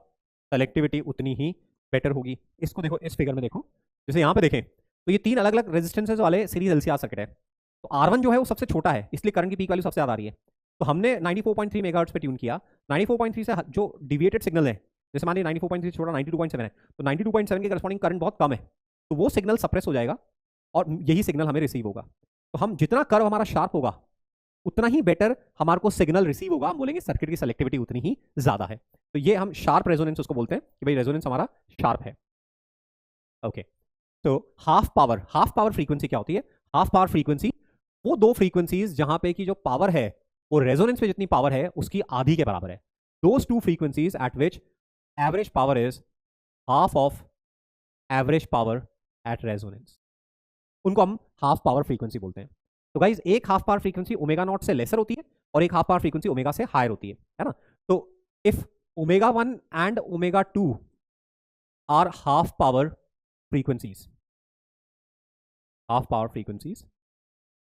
सेलेक्टिविटी उतनी ही बेटर होगी। इसको देखो, इस फिगर में देखो, जैसे यहाँ पे देखें तो ये 3 अलग अलग रेजिस्टेंसेज वाले सीरीज एलसीआर सर्किट है। तो R1 जो है वो सबसे छोटा है, इसलिए करंट की पीक वैल्यू सबसे ज्यादा आ रही है। तो हमने 94.3 मेगाहर्ट्ज पे ट्यून किया। 94.3 से जो डिविएटेड सिग्नल है, जैसे मान लीजिए 94.3 छोटा 92.7 है, तो 92.7 के करस्पॉन्डिंग करंट बहुत कम है, तो वो सिग्नल सप्रेस हो जाएगा और यही सिग्नल हमें रिसीव होगा। तो हम जितना कर्व हमारा शार्प होगा उतना ही बेटर हमारे को सिग्नल रिसीव होगा, हम बोलेंगे सर्किट की सेलेक्टिविटी उतनी ही ज्यादा है। तो ये हम शार्प रेजोनेंस उसको बोलते हैं कि भाई रेजोनेंस हमारा शार्प है। ओके, तो हाफ पावर फ्रीक्वेंसी क्या होती है? हाफ पावर फ्रीक्वेंसी वो दो फ्रीक्वेंसीज जहां पे की जो पावर है वो रेजोनेंस पे जितनी पावर है उसकी आधी के बराबर है। Those two frequencies eight which average power is half of average power at resonance, उनको हम हाफ पावर फ्रीक्वेंसी बोलते हैं। तो गाइज, एक half power frequency omega naught से लेसर होती है और एक हाफ पावर फ्रीक्वेंसी ओमेगा से हायर होती है ना। तो if omega 1 and omega 2 are half power frequencies,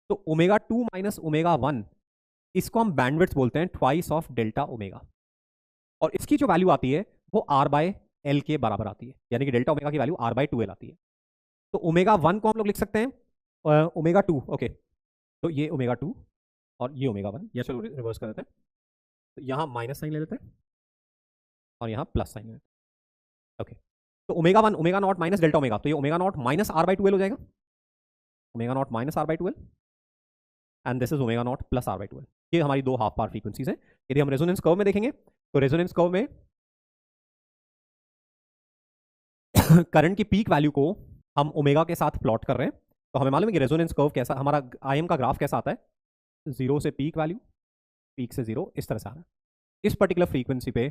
तो ओमेगा 2 माइनस ओमेगा 1 इसको हम बैंडविड्थ बोलते हैं, ट्वाइस ऑफ डेल्टा ओमेगा, और इसकी जो वैल्यू आती है वो R बाय L के बराबर आती है, यानी कि डेल्टा ओमेगा की वैल्यू R बाय 2L आती है। तो ओमेगा 1 को हम लोग लिख सकते हैं ओमेगा 2, ओके, तो ये ओमेगा 2 और ये ओमेगा 1, या चलो रिवर्स कर देते हैं, तो यहाँ माइनस साइन ले लेते हैं और यहाँ प्लस साइन ले लेते हैं। ओके, तो omega 1 omega naught minus delta omega, तो ये omega naught minus R by 2L हो जाएगा, omega naught minus R by 2L, and this is omega naught plus R by 2L। ये हमारी दो हाफ पावर फ्रीक्वेंसीज हैं। यदि हम रेजोनेंस कर्व में देखेंगे तो रेजोनेंस कर्व में करंट की पीक वैल्यू को हम ओमेगा के साथ प्लॉट कर रहे हैं, तो हमें मालूम है कि रेजोनेंस कर्व कैसा, हमारा आईएम का ग्राफ कैसा आता है, 0 से पीक वैल्यू, पीक से 0, इस तरह से आ रहा है। इस पर्टिकुलर फ्रीक्वेंसी पे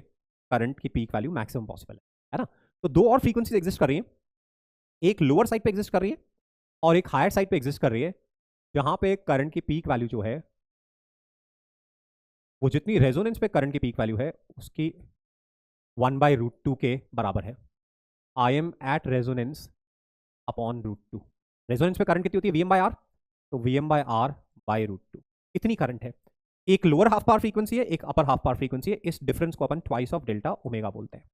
करंट की पीक वैल्यू मैक्सिमम पॉसिबल है ना। तो दो और फ्रीक्वेंसीज एग्जिस्ट कर रही है, एक लोअर साइड पे एग्जिस्ट कर रही है और एक हायर साइड पे एग्जिस्ट कर रही है, जहां पे करंट की पीक वैल्यू जो है वो जितनी रेजोनेंस पे करंट की पीक वैल्यू है उसकी 1/√2 के बराबर है। I M at resonance upon √2। Resonance पे करंट कितनी होती है? VM/R, तो VM/R/√2 इतनी करंट है। एक लोअर हाफ पावर फ्रीक्वेंसी है, एक अपर हाफ पावर फ्रीक्वेंसी है, इस डिफरेंस को अपन ट्वाइस ऑफ डेल्टा ओमेगा बोलते हैं।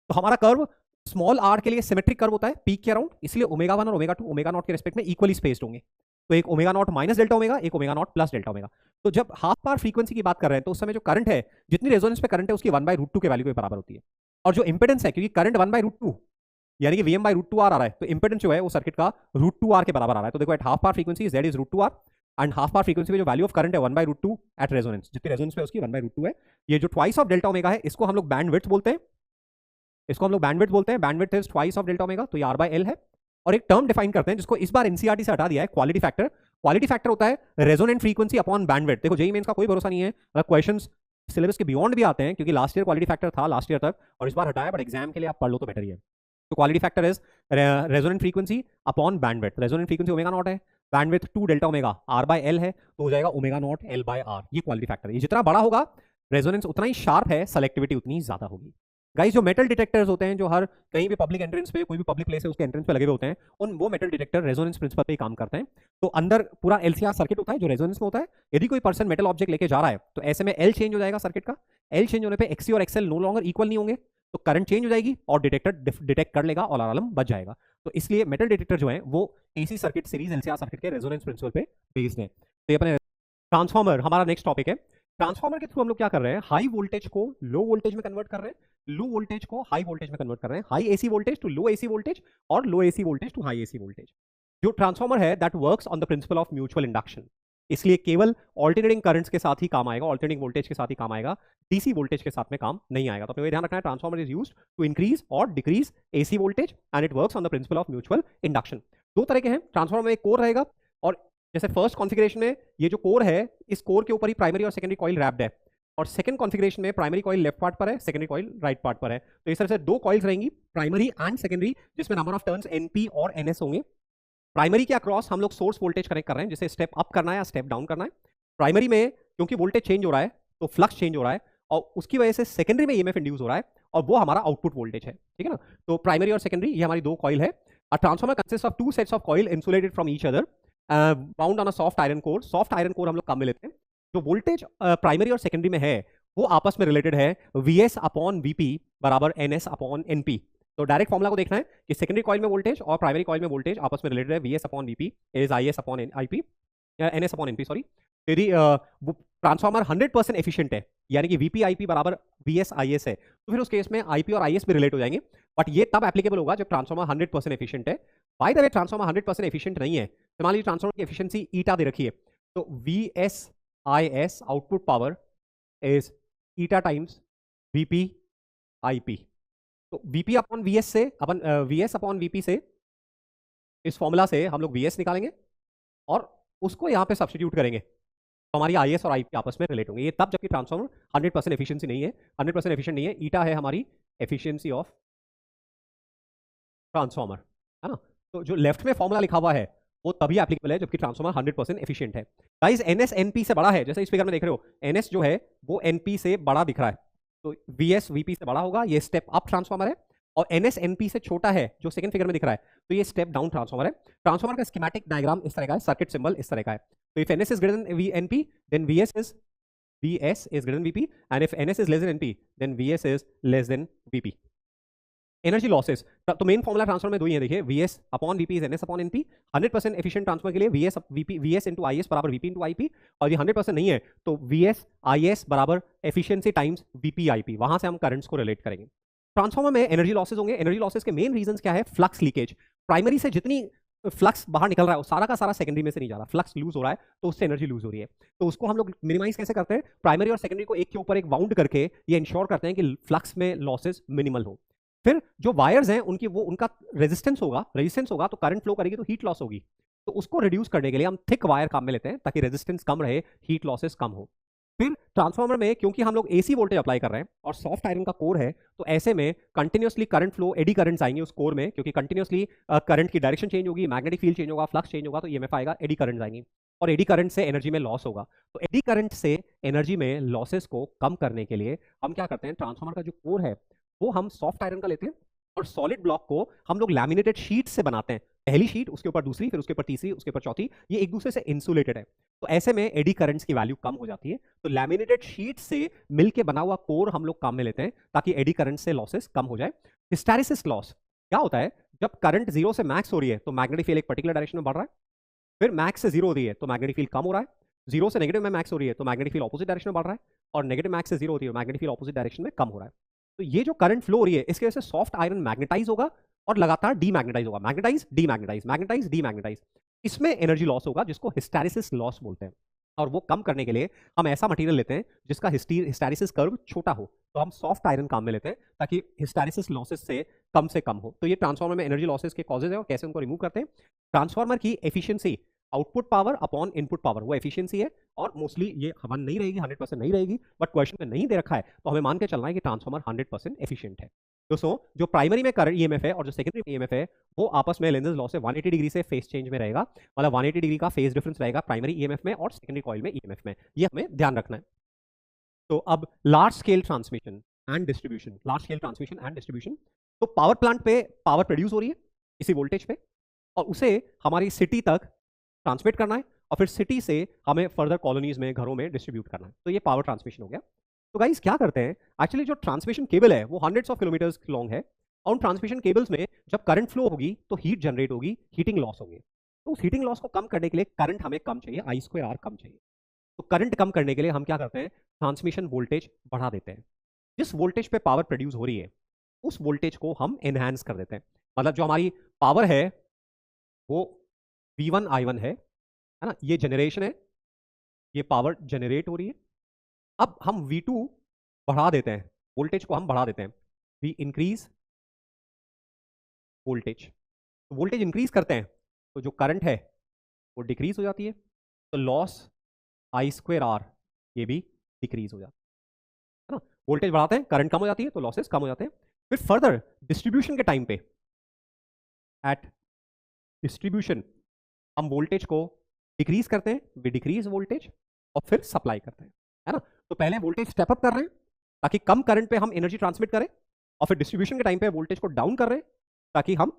तो हमारा कर्व स्मॉल आर के लिए सिमेट्रिक कर्व होता है पीक के अराउंड, इसलिए ओमेगा 1 और ओमेगा 2 ओमेगा नॉट के रिस्पेक्ट में इक्वली स्पेस्ड होंगे। तो एक omega naught minus delta omega, एक omega naught plus delta omega. तो जब हाफ पावर फ्रीक्वेंसी की बात कर रहे हैं तो उस समय जो करंट है, जितनी रेजोनेंस पे करंट है उसकी 1/√2 के वैल्यू के बराबर होती है। और जो इंपेडेंस है, क्योंकि करंट 1/√2 यानी कि Vm/√2R आ रहा है, तो इंपेडेंस जो है वो सर्किट का √2R के बराबर आ रहा है। तो देखो at half power frequency Z is √2R and half power frequency में जो वैल्यू ऑफ करंट है 1/√2 एट रेजोनेंस, जितनी रेजोनेंस पे उसकी 1/√2 है। ये जो ट्वाइस ऑफ डेल्टा ओमेगा है इसको हम लोग बैंडविड्थ बोलते हैं, इसको हम लोग बैंडविड्थ बोलते हैं। Bandwidth is twice of delta omega, तो ये R/L है। और एक टर्म डिफाइन करते हैं जिसको इस बार एनसीईआरटी से हटा दिया है, क्वालिटी फैक्टर। क्वालिटी फैक्टर होता है रेजोनेंट फ्रीक्वेंसी अपॉन बैंडविड्थ। देखो जेईई मेंस का कोई भरोसा नहीं है, अगर क्वेश्चंस सिलेबस के बियॉन्ड भी आते हैं, क्योंकि लास्ट ईयर क्वालिटी फैक्टर था लास्ट ईयर तक और इस बार हटाया, बट एग्जाम के लिए आप पढ़ लो तो बेटर ही है। तो quality factor is resonant frequency upon bandwidth. Resonant frequency omega not है, बैंडविड्थ 2 डेल्टा ओमेगा R/L है, तो हो जाएगा ओमेगा नॉट L/R। ये क्वालिटी फैक्टर है। ये जितना बड़ा होगा रेजोनेंस उतना ही शार्प है, सेलेक्टिविटी उतनी ही ज्यादा होगी। गाइस जो मेटल डिटेक्टर्स होते हैं, जो हर कहीं भी पब्लिक एंट्रेंस पे, कोई भी पब्लिक प्लेस है उसके एंट्रेंस पे लगे हुए होते हैं, उन वो मेटल डिटेक्टर रेजोनेंस प्रिंसिपल पे ही काम करते हैं। तो अंदर पूरा LCR सर्किट होता है जो रेजोनेंस में होता है। यदि कोई पर्सन मेटल ऑब्जेक्ट लेके जा रहा है तो ऐसे में L चेंज हो जाएगा सर्किट का। L चेंज होने पे XC और XL नो लॉन्गर इक्वल नहीं होंगे, तो करंट चेंज हो जाएगी और डिटेक्टर डिटेक्ट कर लेगा और अलार्म बच जाएगा। तो इसलिए मेटल डिटेक्टर जो है वो AC circuit series LCR circuit के रेजोनेंस प्रिंसिपल पे बेस्ड है। तो ये अपने ट्रांसफार्मर हमारा नेक्स्ट टॉपिक है। ट्रांसफार्मर के थ्रू हम लोग क्या कर रहे हैं, हाई वोल्टेज को लो वोल्टेज में कन्वर्ट कर रहे हैं, लो वोल्टेज को हाई वोल्टेज में कन्वर्ट कर रहे हैं, high AC voltage to low AC voltage और low AC voltage to high AC voltage. जो ट्रांसफार्मर है that works on the principle of mutual induction, इसलिए केवल ऑल्टरनेटिंग करंट्स के साथ ही काम आएगा, ऑल्टरनेटिंग वोल्टेज के साथ ही काम आएगा, डीसी वोल्टेज के साथ में काम नहीं आएगा। तो अपने ध्यान रखना है, transformer is used to increase और decrease AC voltage and it works on the principle of mutual induction. दो तरह के हैं ट्रांसफार्मर में, एक कोर रहेगा और जैसे फर्स्ट कॉन्फ़िगरेशन में ये जो कोर है, इस कोर के ऊपर ही प्राइमरी और सेकेंडरी कॉइल रैप्ड है, और सेकंड कॉन्फ़िगरेशन में प्राइमरी कॉइल लेफ्ट पार्ट पर है, सेकेंडरी कॉइल राइट पार्ट पर है। तो इस तरह से दो कॉइल्स रहेंगी, प्राइमरी एंड सेकेंडरी, जिसमें नंबर ऑफ टर्न्स NP और NS होंगे। प्राइमरी के अक्रॉस हम लोग सोर्स वोल्टेज कनेक्ट कर रहे हैं, जिसे स्टेप अप करना है या स्टेप डाउन करना है। प्राइमरी में क्योंकि वोल्टेज चेंज हो रहा है तो फ्लक्स चेंज हो रहा है, और उसकी वजह से सेकेंडरी में EMF इंड्यूस हो रहा है, और वो हमारा आउटपुट वोल्टेज है। ठीक है ना। तो प्राइमरी और सेकेंडरी ये हमारी दो कॉइल है। A transformer consist of 2 sets of coil insulated from each other bound on a soft iron core. Soft iron core हम लोग काम में लेते हैं। जो वोल्टेज प्राइमरी और सेकेंडरी में है वो आपस में रिलेटेड है VS अपॉन VP बराबर NS अपॉन NP। तो डायरेक्ट फॉर्मुला को देखना है कि सेकेंडरी कॉइल में वोल्टेज और प्राइमरी कॉइल में वोल्टेज आपस में रिलेटेड है, VS upon VP is IS upon IP, NS upon NP sorry. यदि ट्रांसफार्मर 100% एफिशिएंट है, यानी कि VP IP बराबर VS IS है, तो फिर उस केस में IP और IS भी रिलेट हो जाएंगे। बट ये तब एप्लीकेबल होगा जब ट्रांसफार्मर 100% एफिशिएंट है। Bye the way transformer 100% efficient नहीं है, तो मान लीजिए ट्रांसफार्मर की एफिशिएंसी ईटा दे रखी है, तो VS IS output power is eta times VP IP। तो VP अपॉन VS से अपन VS अपॉन VP से, इस फॉर्मूला से हम लोग VS निकालेंगे और उसको यहाँ पे सब्स्टिट्यूट करेंगे, तो हमारी IS और IP आपस में रिलेट होंगे। ये तब जबकि ट्रांसफार्मर 100% एफिशिएंसी नहीं है, 100% एफिशिएंट नहीं है। ईटा है हमारी एफिशिएंसी ऑफ ट्रांसफार्मर, है ना। तो जो लेफ्ट में फॉर्मूला लिखा हुआ है वो तभी एप्लीकेबल है जबकि ट्रांसफार्मर 100% एफिशिएंट है। गाइस NS NP से बड़ा है, जैसे इस फिगर में देख रहे हो NS जो है वो NP से बड़ा दिख रहा है, तो VS VP से बड़ा होगा, ये स्टेप अप ट्रांसफार्मर है। और NS NP से छोटा है जो सेकंड फिगर में दिख रहा है, तो ये स्टेप डाउन ट्रांसफार्मर है। ट्रांसफार्मर का स्कीमेटिक डायग्राम इस तरह का है, सर्किट सिंबल इस तरह का है। तो if NS is greater than NP then VS is greater than VP, and if NS is less than NP then VS is less than VP। Energy losses, तो मेन फॉर्मुला ट्रांसफर में दो ही है, देखिए VS upon VP is NS upon NP। 100% efficient transfer के लिए VS इंटू IS बराबर VP इंटू IP, और ये 100% नहीं है तो VS IS बराबर एफिशिएंसी टाइम्स VP IP, वहां से हम करंट्स को रिलेट करेंगे। ट्रांसफार्मर में एनर्जी लॉसेस होंगे। एनर्जी लॉसेस के मेन रीजंस क्या है, फ्लक्स लीकेज। प्राइमरी से जितनी फ्लक्स बाहर निकल रहा है वो सारा का सारा सेकेंडरी में से नहीं जा रहा, फ्लक्स लूज हो रहा है, तो उससे एनर्जी लूज हो रही है। तो उसको हम लोग मिनिमाइज कैसे करते हैं, प्राइमरी और सेकेंडरी को एक के ऊपर एक बाउंड करके ये इंश्योर करते हैं कि फ्लक्स में लॉसेस मिनिमल हो। फिर जो वायर्स हैं उनका रेजिस्टेंस होगा तो करंट फ्लो करेगी तो हीट लॉस होगी, तो उसको रिड्यूस करने के लिए हम थिक वायर काम में लेते हैं ताकि रेजिस्टेंस कम रहे, हीट लॉसेस कम हो। फिर ट्रांसफार्मर में क्योंकि हम लोग AC वोल्टेज अप्लाई कर रहे हैं और सॉफ्ट आयरन का कोर है, तो ऐसे में continuously current flow, eddy currents आएंगे उस कोर में, क्योंकि कंटिन्यूसली करंट की डायरेक्शन चेंज होगी, मैग्नेटिक फील्ड चेंज होगा, फ्लक्स चेंज होगा, तो EMF आएगा, एडी करंट्स आएंगी, और एडी करंट से एनर्जी में लॉस होगा। तो एडी करंट से एनर्जी में लॉसेस को कम करने के लिए हम क्या करते हैं, ट्रांसफार्मर का जो कोर है वो हम सॉफ्ट आयरन का लेते हैं और सॉलिड ब्लॉक को हम लोग लैमिनेटेड शीट से बनाते हैं। पहली शीट, उसके ऊपर दूसरी, फिर उसके ऊपर तीसरी, उसके ऊपर चौथी, ये एक दूसरे से इंसुलेटेड है, तो ऐसे में एडी करंट्स की वैल्यू कम हो जाती है। तो लैमिनेटेड शीट से मिलके बना हुआ कोर हम लोग काम में लेते हैं ताकि एडी करंट से लॉसेस कम हो जाए। हिस्टैरिसीस लॉस क्या होता है, जब करंट जीरो से मैक्स हो रही है तो मैग्नेटिक फील्ड एक पर्टिकुलर डायरेक्शन में बढ़ रहा है, फिर मैक्स से जीरो हो रही है तो मैग्नेटिक फील्ड कम हो रहा है, जीरो से नेगेटिव में मैक्स हो रही है तो मैग्नेटिक फील्ड ऑपोजिट डायरेक्शन में बढ़ रहा है, और नेगेटिव मैक्स से जीरो होती है तो मैग्नेटिक फील्ड ऑपोजिट डायरेक्शन में कम हो रहा है। तो ये जो करंट फ्लो हो रही है इसकी वजह से सॉफ्ट आयरन मैग्नेटाइज होगा और लगातार डीमैग्नेटाइज होगा, मैग्नेटाइज डीमैग्नेटाइज मैग्नेटाइज डीमैग्नेटाइज, इसमें एनर्जी लॉस होगा जिसको हिस्टैरिसीस लॉस बोलते हैं। और वो कम करने के लिए हम ऐसा मटेरियल लेते हैं जिसका हिस्टैरिसीस कर्व छोटा हो, तो हम सॉफ्ट आयरन काम में लेते हैं ताकि हिस्टैरिसीस लॉसेस से कम हो। तो ये ट्रांसफार्मर में एनर्जी लॉसेस के कॉजेज है और कैसे उनको रिमूव करते हैं। ट्रांसफार्मर की efficiency output power upon input power, वो एफिशिएंसी है, और मोस्टली ये हवन नहीं रहेगी, 100% नहीं रहेगी, बट क्वेश्चन में नहीं दे रखा है तो हमें मान के चलना है कि ट्रांसफार्मर 100% एफिशिएंट है। दोस्तों जो प्राइमरी में करंट ईएमएफ है और जो सेकेंडरी ईएमएफ है वो आपस में लेंजेस लॉ से 180 डिग्री से फेस चेंज में रहेगा, मतलब 180 डिग्री का फेस डिफरेंस रहेगा प्राइमरी ईएमएफ में और सेकेंडरी कॉइल में ईएमएफ में, ये हमें ध्यान रखना है। तो अब large scale transmission and distribution, large scale transmission and distribution, तो पावर प्लांट पे पावर प्रोड्यूस हो रही है इसी वोल्टेज पे और उसे हमारी सिटी तक ट्रांसमिट करना है और फिर सिटी से हमें फर्दर कॉलोनीज में, घरों में डिस्ट्रीब्यूट करना है। तो ये पावर ट्रांसमिशन हो गया। तो गाइस क्या करते हैं, एक्चुअली जो ट्रांसमिशन केबल है वो हंड्रेड्स ऑफ किलोमीटर्स लॉन्ग है और उन ट्रांसमिशन केबल्स में जब करंट फ्लो होगी तो हीट जनरेट होगी, हीटिंग लॉस होगी। तो उस हीटिंग लॉस को कम करने के लिए करंट हमें कम चाहिए, I²R कम चाहिए। तो करंट कम करने के लिए हम क्या करते हैं, ट्रांसमिशन वोल्टेज बढ़ा देते हैं। जिस वोल्टेज पे पावर प्रोड्यूस हो रही है उस वोल्टेज को हम एनहांस कर देते हैं। मतलब जो हमारी पावर है वो V1 I1 है ना, ये जनरेशन है, ये पावर जनरेट हो रही है। अब हम V2 बढ़ा देते हैं, वोल्टेज को हम बढ़ा देते हैं, वी इंक्रीज वोल्टेज। तो वोल्टेज इंक्रीज करते हैं तो जो करंट है वो डिक्रीज हो जाती है, तो लॉस I²R ये भी डिक्रीज हो जाता है ना। वोल्टेज बढ़ाते हैं, करंट कम हो जाती है तो लॉसेस कम हो जाते हैं। फिर फर्दर डिस्ट्रीब्यूशन के टाइम पे, एट डिस्ट्रीब्यूशन हम वोल्टेज को डिक्रीज करते हैं, वी डिक्रीज वोल्टेज और फिर सप्लाई करते हैं, है ना। तो पहले वोल्टेज स्टेप अप कर रहे हैं ताकि कम करंट पे हम एनर्जी ट्रांसमिट करें, और फिर डिस्ट्रीब्यूशन के टाइम पे वोल्टेज को डाउन कर रहे हैं ताकि हम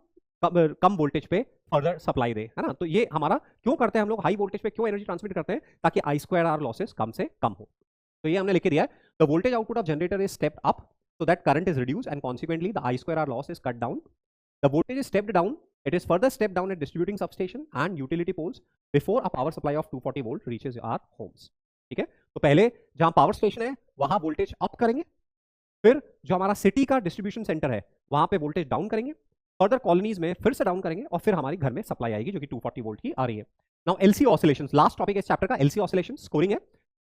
कम वोल्टेज पे फर्दर सप्लाई दे, है ना। तो ये हमारा क्यों करते हैं हम लोग, हाई वोल्टेज पे क्यों एनर्जी ट्रांसमिट करते हैं, ताकि I²R लॉसेस कम से कम हो। तो ये हमने लिख के दिया है, the voltage output of generator is stepped up so that current is reduced and consequently the I²R loss is cut down. The voltage is stepped down. It is further stepped down at distributing substation and utility poles before a power supply of 240 volt reaches our homes. ठीक है, तो पहले जहां पावर स्टेशन है वहां वोल्टेज अप करेंगे, फिर जो हमारा सिटी का डिस्ट्रीब्यूशन सेंटर है वहां पे वोल्टेज डाउन करेंगे, फर्दर कॉलोनीज में फिर से डाउन करेंगे और फिर हमारे घर में सप्लाई आएगी जो कि 240 वोल्ट की आ रही है। Now LC oscillations, last topic इस चैप्टर का एलसी ऑसिलेशन स्कोरिंग है।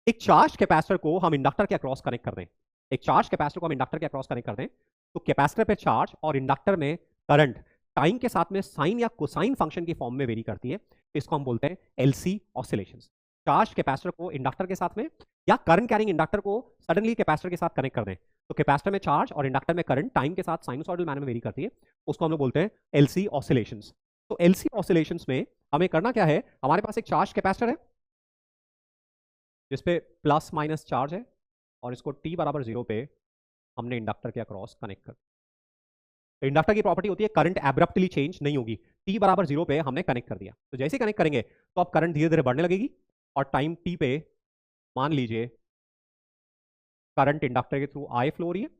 एक चार्ज कैपेसिटर को हम इंडक्टर के अक्रॉस कनेक्ट कर दें, एक चार्ज कैपेसिटर को हम इंडक्टर के अक्रॉस कनेक्ट कर दें, तो कैपेसिटर पे चार्ज और इंडक्टर में करंट टाइम के साथ में साइन या कोसाइन फंक्शन की फॉर्म में वेरी करती है, इसको हम बोलते हैं एलसी ऑसिलेशंस। चार्ज कैपेसिटर को इंडक्टर के साथ में या करंट कैरिंग इंडक्टर को सडनली कैपेसिटर के साथ कनेक्ट कर दें, तो कैपेसिटर में चार्ज और इंडक्टर में करंट टाइम के साथ साइनसॉइडल मैनर में वेरी करती है, उसको हम लोग बोलते हैं एलसी ऑसिलेशंस। तो एलसी ऑसिलेशंस में हमें करना क्या है, हमारे पास एक चार्ज कैपेसिटर है जिसपे प्लस माइनस चार्ज है और इसको t बराबर 0 पे हमने इंडक्टर के अक्रॉस कनेक्ट कर। तो इंडक्टर की प्रॉपर्टी होती है करंट एब्रप्टली चेंज नहीं होगी, t बराबर 0 पे हमने कनेक्ट कर दिया, तो जैसे ही कनेक्ट करेंगे तो अब करंट धीरे धीरे बढ़ने लगेगी और टाइम t पे मान लीजिए करंट इंडक्टर के थ्रू I फ्लो हो रही है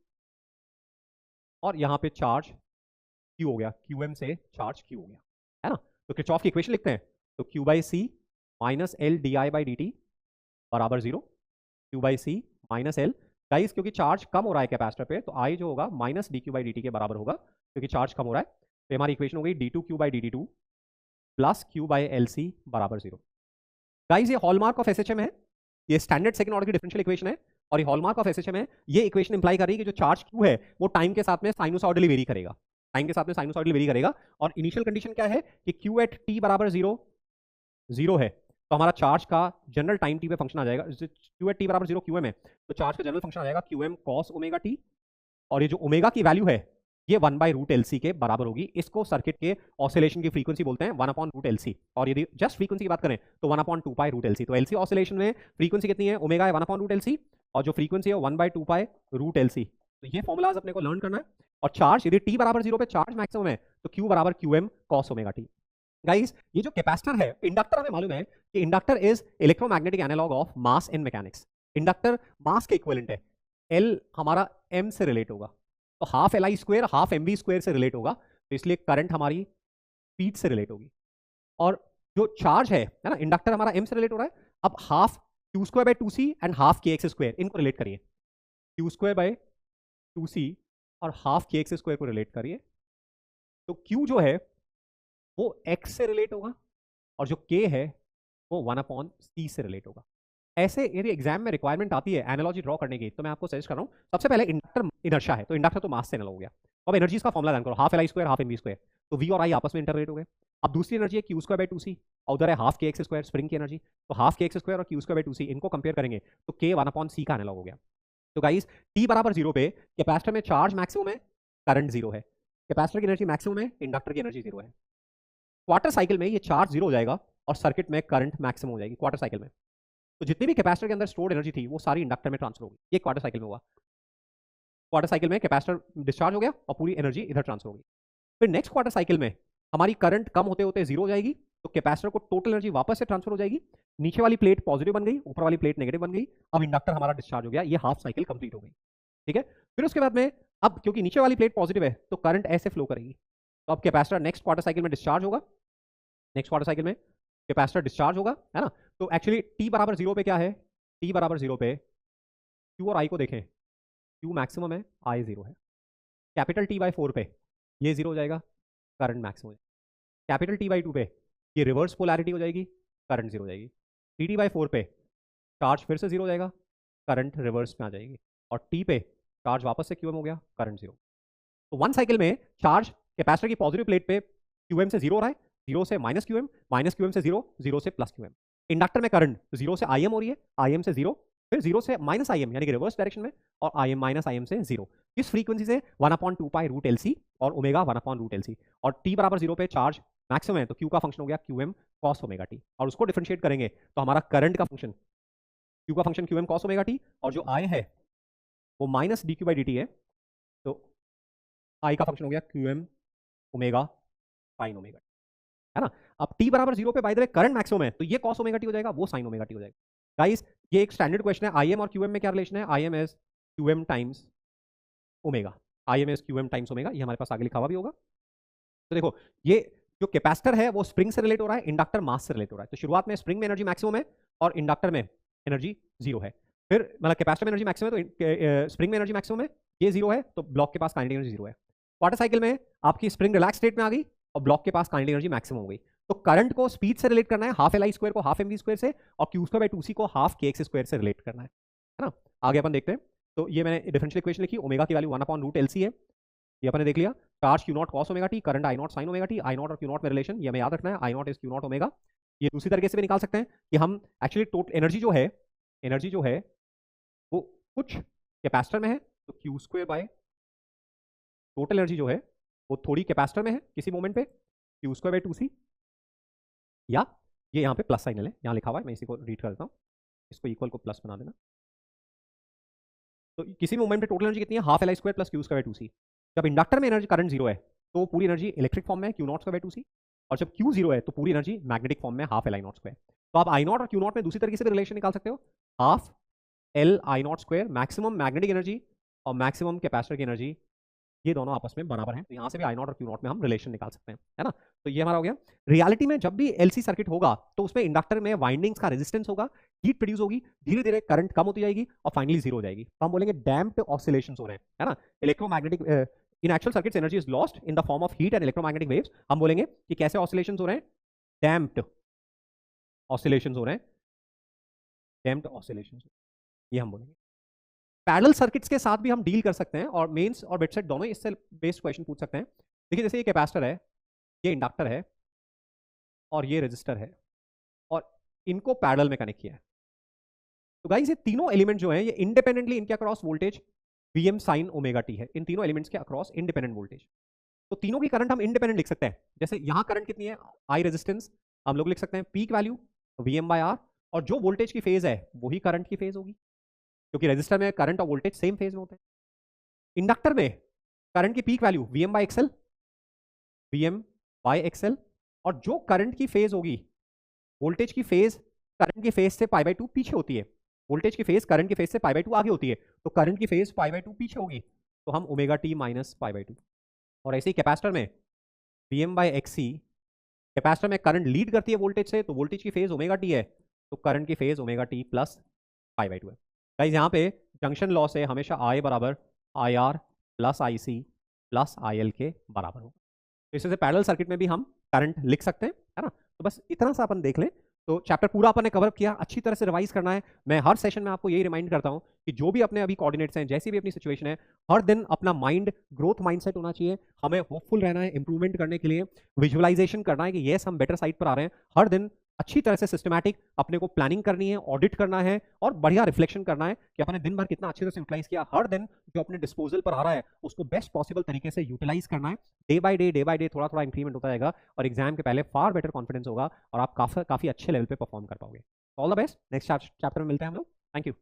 और यहाँ पे चार्ज Q हो गया, QM से चार्ज Q हो गया, है ना। तो किरचॉफ की इक्वेशन लिखते हैं, तो Q by C minus L D I by D T बराबर 0, Q by C minus L. Guys क्योंकि चार्ज कम हो रहा है कैपेसिटर पे तो I जो होगा minus D Q by D T के बराबर होगा, क्योंकि चार्ज कम हो रहा है। तो हमारी इक्वेशन हो गई d2q by dt2 plus q by LC बराबर 0। गाइस ये हॉलमार्क ऑफ एसएचएम है, ये स्टैंडर्ड सेकंड ऑर्डर की डिफरेंशियल इक्वेशन है और ये हॉलमार्क ऑफ एसएचएम है। ये इक्वेशन इंप्लाई कर रही है कि जो चार्ज q है वो टाइम के साथ में साइनोसॉइडली वेरी करेगा, टाइम के साथ में साइनोसॉइडली वेरी करेगा। और इनिशियल कंडीशन क्या है कि q एट t बराबर 0 है, तो हमारा चार्ज का जनरल टाइम t पे फंक्शन आ जाएगा, q एट t बराबर 0 qm है, तो चार्ज का जनरल फंक्शन आ जाएगा qm cos ओमेगा t, और ये जो ओमेगा की वैल्यू है ये 1/√LC के बराबर होगी। इसको सर्किट के ऑसिलेशन की फ्रीक्वेंसी बोलते हैं 1/√LC, और यदि जस्ट फ्रीक्वेंसी की बात करें तो 1/2π√LC। तो LC ऑसिलेशन में फ्रीक्वेंसी कितनी है, ओमेगा है 1/√LC, और जो फ्रीक्वेंसी है 1/2π√LC। तो ये फॉर्मुलाज अपने को लर्न करना है। और चार्ज यदि t बराबर 0 पे चार्ज मैक्सिमम है तो q बराबर qm cos omega t। Guys ये जो कैपेसिटर है, इंडक्टर हमें मालूम है कि inductor is electromagnetic analog of mass in mechanics. Inductor mass के इक्विवेलेंट है, L हमारा m से रिलेट होगा, तो half L I square half M V square से रिलेट होगा, तो इसलिए करंट हमारी स्पीड से रिलेट होगी। और जो चार्ज है ना, इंडक्टर हमारा एम से रिलेट हो रहा है। अब half Q square by two C and half K X square, इनको रिलेट करिए। Q square by two C और हाफ के एक्स स्क्वायर को रिलेट करिए, तो क्यू जो है वो एक्स से रिलेट होगा और जो के है वो 1/c से रिलेट होगा। ऐसे यदि एग्जाम में रिक्वायरमेंट आती है एनालॉजी ड्रॉ करने की, तो मैं आपको सजेस्ट कर रहा हूँ, सबसे पहले इंडक्टर इनर्शिया है, तो इंडक्टर तो मास से एनालॉग हो गया। अब एनर्जीज का फॉर्मुला जान करो, half L I square half M V square, तो वी और आई आपस में इंटरलेट हो गए। अब दूसरी एनर्जी है Q square by two C, और उधर है half K X square spring की एनर्जी, तो हाफ के एक्स स्क्वायर और क्यू स्क्वायर बाय टू सी, इनको कंपेयर करेंगे तो के 1/c का एनालॉग हो गया। तो गाइस टी बराबर जीरो पे कैपेसिटर में चार्ज मैक्सिमम है, करंट जीरो है, कैपेसिटर की एनर्जी मैक्सिमम है, इंडक्टर की एनर्जी जीरो है। क्वार्टर साइकिल में ये चार्ज जीरो हो जाएगा और सर्किट में करंट मैक्सिमम हो जाएगी क्वार्टर साइकिल में। तो जितनी भी कैपेसिटर के अंदर स्टोर्ड एनर्जी थी वो सारी इंडक्टर में ट्रांसफर होगी, ये क्वार्टर साइकिल में हुआ। क्वार्टर साइकिल में कैपेसिटर डिस्चार्ज हो गया और पूरी एनर्जी इधर ट्रांसफर होगी। फिर नेक्स्ट क्वार्टर साइकिल में हमारी करंट कम होते होते जीरो हो जाएगी, तो कैपेसिटर को टोटल एनर्जी वापस से ट्रांसफर हो जाएगी, नीचे वाली प्लेट पॉजिटिव बन गई, ऊपर वाली प्लेट नेगेटिव बन गई, अब इंडक्टर हमारा डिस्चार्ज हो गया, ये हाफ साइकिल कंप्लीट हो गई। ठीक है, फिर उसके बाद में अब क्योंकि नीचे वाली प्लेट पॉजिटिव है तो करंट ऐसे फ्लो करेगी, तो अब कैपेसिटर नेक्स्ट क्वार्टर साइकिल में डिस्चार्ज होगा, नेक्स्ट क्वार्टर साइकिल में कैपेसिटर डिस्चार्ज होगा, है ना। तो एक्चुअली टी बराबर जीरो पे क्या है, टी बराबर जीरो पे क्यू और आई को देखें, क्यू मैक्सिमम है, आई जीरो है। कैपिटल टी बाई फोर पे ये जीरो हो जाएगा, करंट मैक्सिमम हो जाएगा। कैपिटल टी बाई टू पे ये रिवर्स पोलैरिटी हो जाएगी, करंट जीरो हो जाएगी। टी टी बाई फोर पे चार्ज फिर से जीरो हो जाएगा, करंट रिवर्स में आ जाएगी, और टी पे चार्ज वापस से क्यू एम हो गया, करंट जीरो। तो वन साइकिल में चार्ज कैपेसिटर की पॉजिटिव प्लेट पे क्यू एम से जीरो हो रहा है, जीरो से माइनस क्यू एम से जीरो, जीरो से प्लस क्यू एम। इंडक्टर में करंट जीरो से आई एम हो रही है, आई एम से जीरो, फिर जीरो से माइनस आई एम यानी कि रिवर्स डायरेक्शन में, और I am minus I am से जीरो। इस फ्रीक्वेंसी से 1/2 पाई रूट एल सी और ओमेगा 1/रूट एल सी। और टी बराबर जीरो पे चार्ज मैक्सिमम है तो क्यू का फंक्शन हो गया Q M cos omega T, और उसको डिफरेंशिएट करेंगे तो हमारा करंट का फंक्शन क्यू का function Q M cos omega T, और जो आई है वो minus D Q by D T है, तो आई का फंक्शन हो गया Q M omega sine omega, है ना। अब टी बराबर जीरो पे by the way current maximum है, तो ये कॉस ओमेगा टी हो जाएगा, वो साइन ओमेगा टी हो जाएगा। गाइस ये एक स्टैंडर्ड क्वेश्चन है, आई एम और क्यू एम में क्या रिलेशन है, I M as Q M times omega, I M as Q M times omega, ये हमारे पास आगे लिखा हुआ भी होगा। तो देखो ये जो कैपेसिटर है वो स्प्रिंग से रिलेट हो रहा है, इंडक्टर मास से रिलेट हो रहा है। तो शुरुआत में स्प्रिंग में एनर्जी मैक्सिमम है और इंडक्टर में एनर्जी जीरो है, फिर मतलब कैपेसिटर में एनर्जी मैक्सिमम है तो स्प्रिंग में एनर्जी मैक्सिमम है, ये जीरो है, तो ब्लॉक के पास काइनेटिक एनर्जी जीरो है। क्वार्टर साइकिल में आपकी स्प्रिंग रिलैक्स स्टेट में आ गई और ब्लॉक के पास काइनेटिक एनर्जी मैक्सिमम हो गई। तो करंट को स्पीड से रिलेट करना है, हाफ एल आई स्क्वायर को हाफ एम वी स्क्वायर से, और क्यू स्क्वायर बाई टू सी को हाफ के एक्स स्क्वायर से रिलेट करना है ना। आगे अपन देखते हैं, तो ये मैंने डिफरेंशियल इक्वेशन लिखी, ओमेगा की वैल्यू 1/रूट एल सी है, ये अपन ने देख लिया। Charge Q naught cos omega T, current I naught sine omega T, I naught और क्यू नॉट में रिलेशन ये हमें याद रखना है, I naught is Q naught omega. ये दूसरी तरीके से भी निकाल सकते हैं कि हम एक्चुअली टोटल एनर्जी जो है वो कुछ कैपेसिटर में है, तो Q square by total energy जो है वो थोड़ी कैपेसिटर में है किसी मोमेंट पे, क्यू स्क्वायर बाय टू सी, या ये यहाँ पे प्लस साइन है, यहाँ लिखा हुआ है, मैं इसी को रीड कर देता हूँ, इसको इक्वल को प्लस बना देना। तो किसी मोमेंट पे टोटल एनर्जी कितनी है, half L I square plus Q square by two C. जब इंडक्टर में एनर्जी करंट जीरो है तो पूरी एनर्जी इलेक्ट्रिक फॉर्म में है, Q naught square by two C, और जब क्यू जीरो है तो पूरी एनर्जी मैग्नेटिक फॉर्म में, half L I naught square. तो आप आई नॉट और क्यू नॉट में दूसरी तरीके से भी रिलेशन निकाल सकते हो, half L I naught square, maximum magnetic energy और मैक्सिमम कैपेसिटर की एनर्जी, ये दोनों आपस में बराबर हैं, तो यहाँ से भी आई नॉट और क्यू नॉट में हम रिलेशन निकाल सकते हैं, है ना। तो ये हमारा हो गया। रियलिटी में जब भी एलसी सर्किट होगा तो उसमें इंडक्टर में वाइंडिंग्स का रेजिस्टेंस होगा, हीट प्रोड्यूस होगी, धीरे धीरे करंट कम होती जाएगी और फाइनली जीरो हो जाएगी, तो हम बोलेंगे डैम्प्ड ऑसिलेशंस हो रहे हैं, है ना। Electromagnetic in actual circuits energy is lost in the form of heat and electromagnetic waves. हम बोलेंगे कि कैसे ऑसिलेशंस हो रहे हैं, डैम्प्ड ऑसिलेशंस हो रहे हैं, डैम्प्ड ऑसिलेशंस, ये हम बोलेंगे। पैरेलल सर्किट्स के साथ भी हम डील कर सकते हैं और मेंस और बेड सेट दोनों इससे बेस्ड क्वेश्चन पूछ सकते हैं। देखिए जैसे ये कैपेसिटर है, ये इंडक्टर है और ये रेजिस्टर है, और इनको पैरेलल में कनेक्ट किया है। तो गाइस ये तीनों एलिमेंट जो हैं ये इंडिपेंडेंटली इनके across voltage Vm sin omega T है, इन तीनों एलिमेंट्स के अक्रॉस इंडिपेंडेंट वोल्टेज। तो तीनों की करंट हम इंडिपेंडेंट लिख सकते हैं। जैसे यहाँ करंट कितनी है, आई रेजिस्टेंस, हम लोग लिख सकते हैं peak value Vm by R, और जो वोल्टेज की फेज है वही करंट की फेज होगी, क्योंकि रेजिस्टर में करंट और वोल्टेज सेम फेज में होते हैं। इंडक्टर में करंट की peak value Vm by XL, Vm by XL, और जो करंट की फेज होगी, वोल्टेज की फेज करंट की फेज से पाई बाय 2 पीछे होती है, वोल्टेज की फेज करंट की फेज से पाई बाय 2 आगे होती है, तो करंट की फेज पाई बाय 2 पीछे होगी, तो हम omega T minus pi by two. और ऐसे ही कैपेसिटर में V M by X C, capacitor में करंट लीड करती है वोल्टेज से, तो वोल्टेज की फेज ओमेगा टी है, तो करंट की phase omega T plus pi by two है। गाइस यहाँ पे जंक्शन लॉ से हमेशा आई बराबर I R plus I C plus I L के बराबर होगा। तो इससे पैरेलल सर्किट में भी हम करंट लिख सकते हैं, है ना। तो बस इतना सा अपन देख लें तो चैप्टर पूरा अपन ने कवर किया। अच्छी तरह से रिवाइज करना है। मैं हर सेशन में आपको यही रिमाइंड करता हूं कि जो भी अपने अभी कोऑर्डिनेट्स हैं, जैसी भी अपनी सिचुएशन है, हर दिन अपना माइंड ग्रोथ माइंडसेट होना चाहिए। हमें होपफुल रहना है इंप्रूवमेंट करने के लिए, विजुअलाइजेशन करना है कि येस हम बेटर साइड पर आ रहे हैं। हर दिन अच्छी तरह से सिस्टमैटिक अपने को प्लानिंग करनी है, ऑडिट करना है और बढ़िया रिफ्लेक्शन करना है कि अपने दिन भर कितना अच्छे तरह से यूटिलाइज किया। हर दिन जो अपने डिस्पोजल पर आ रहा है उसको बेस्ट पॉसिबल तरीके से यूटिलाइज करना है। डे बाय डे थोड़ा थोड़ा इंक्रीमेंट होता जाएगा और एग्जाम के पहले फार बेटर कॉन्फिडेंस होगा और आप काफी अच्छे लेवल पे परफॉर्म कर पाओगे। All the best. Next chapter में मिलते हैं हम लोग। Thank you.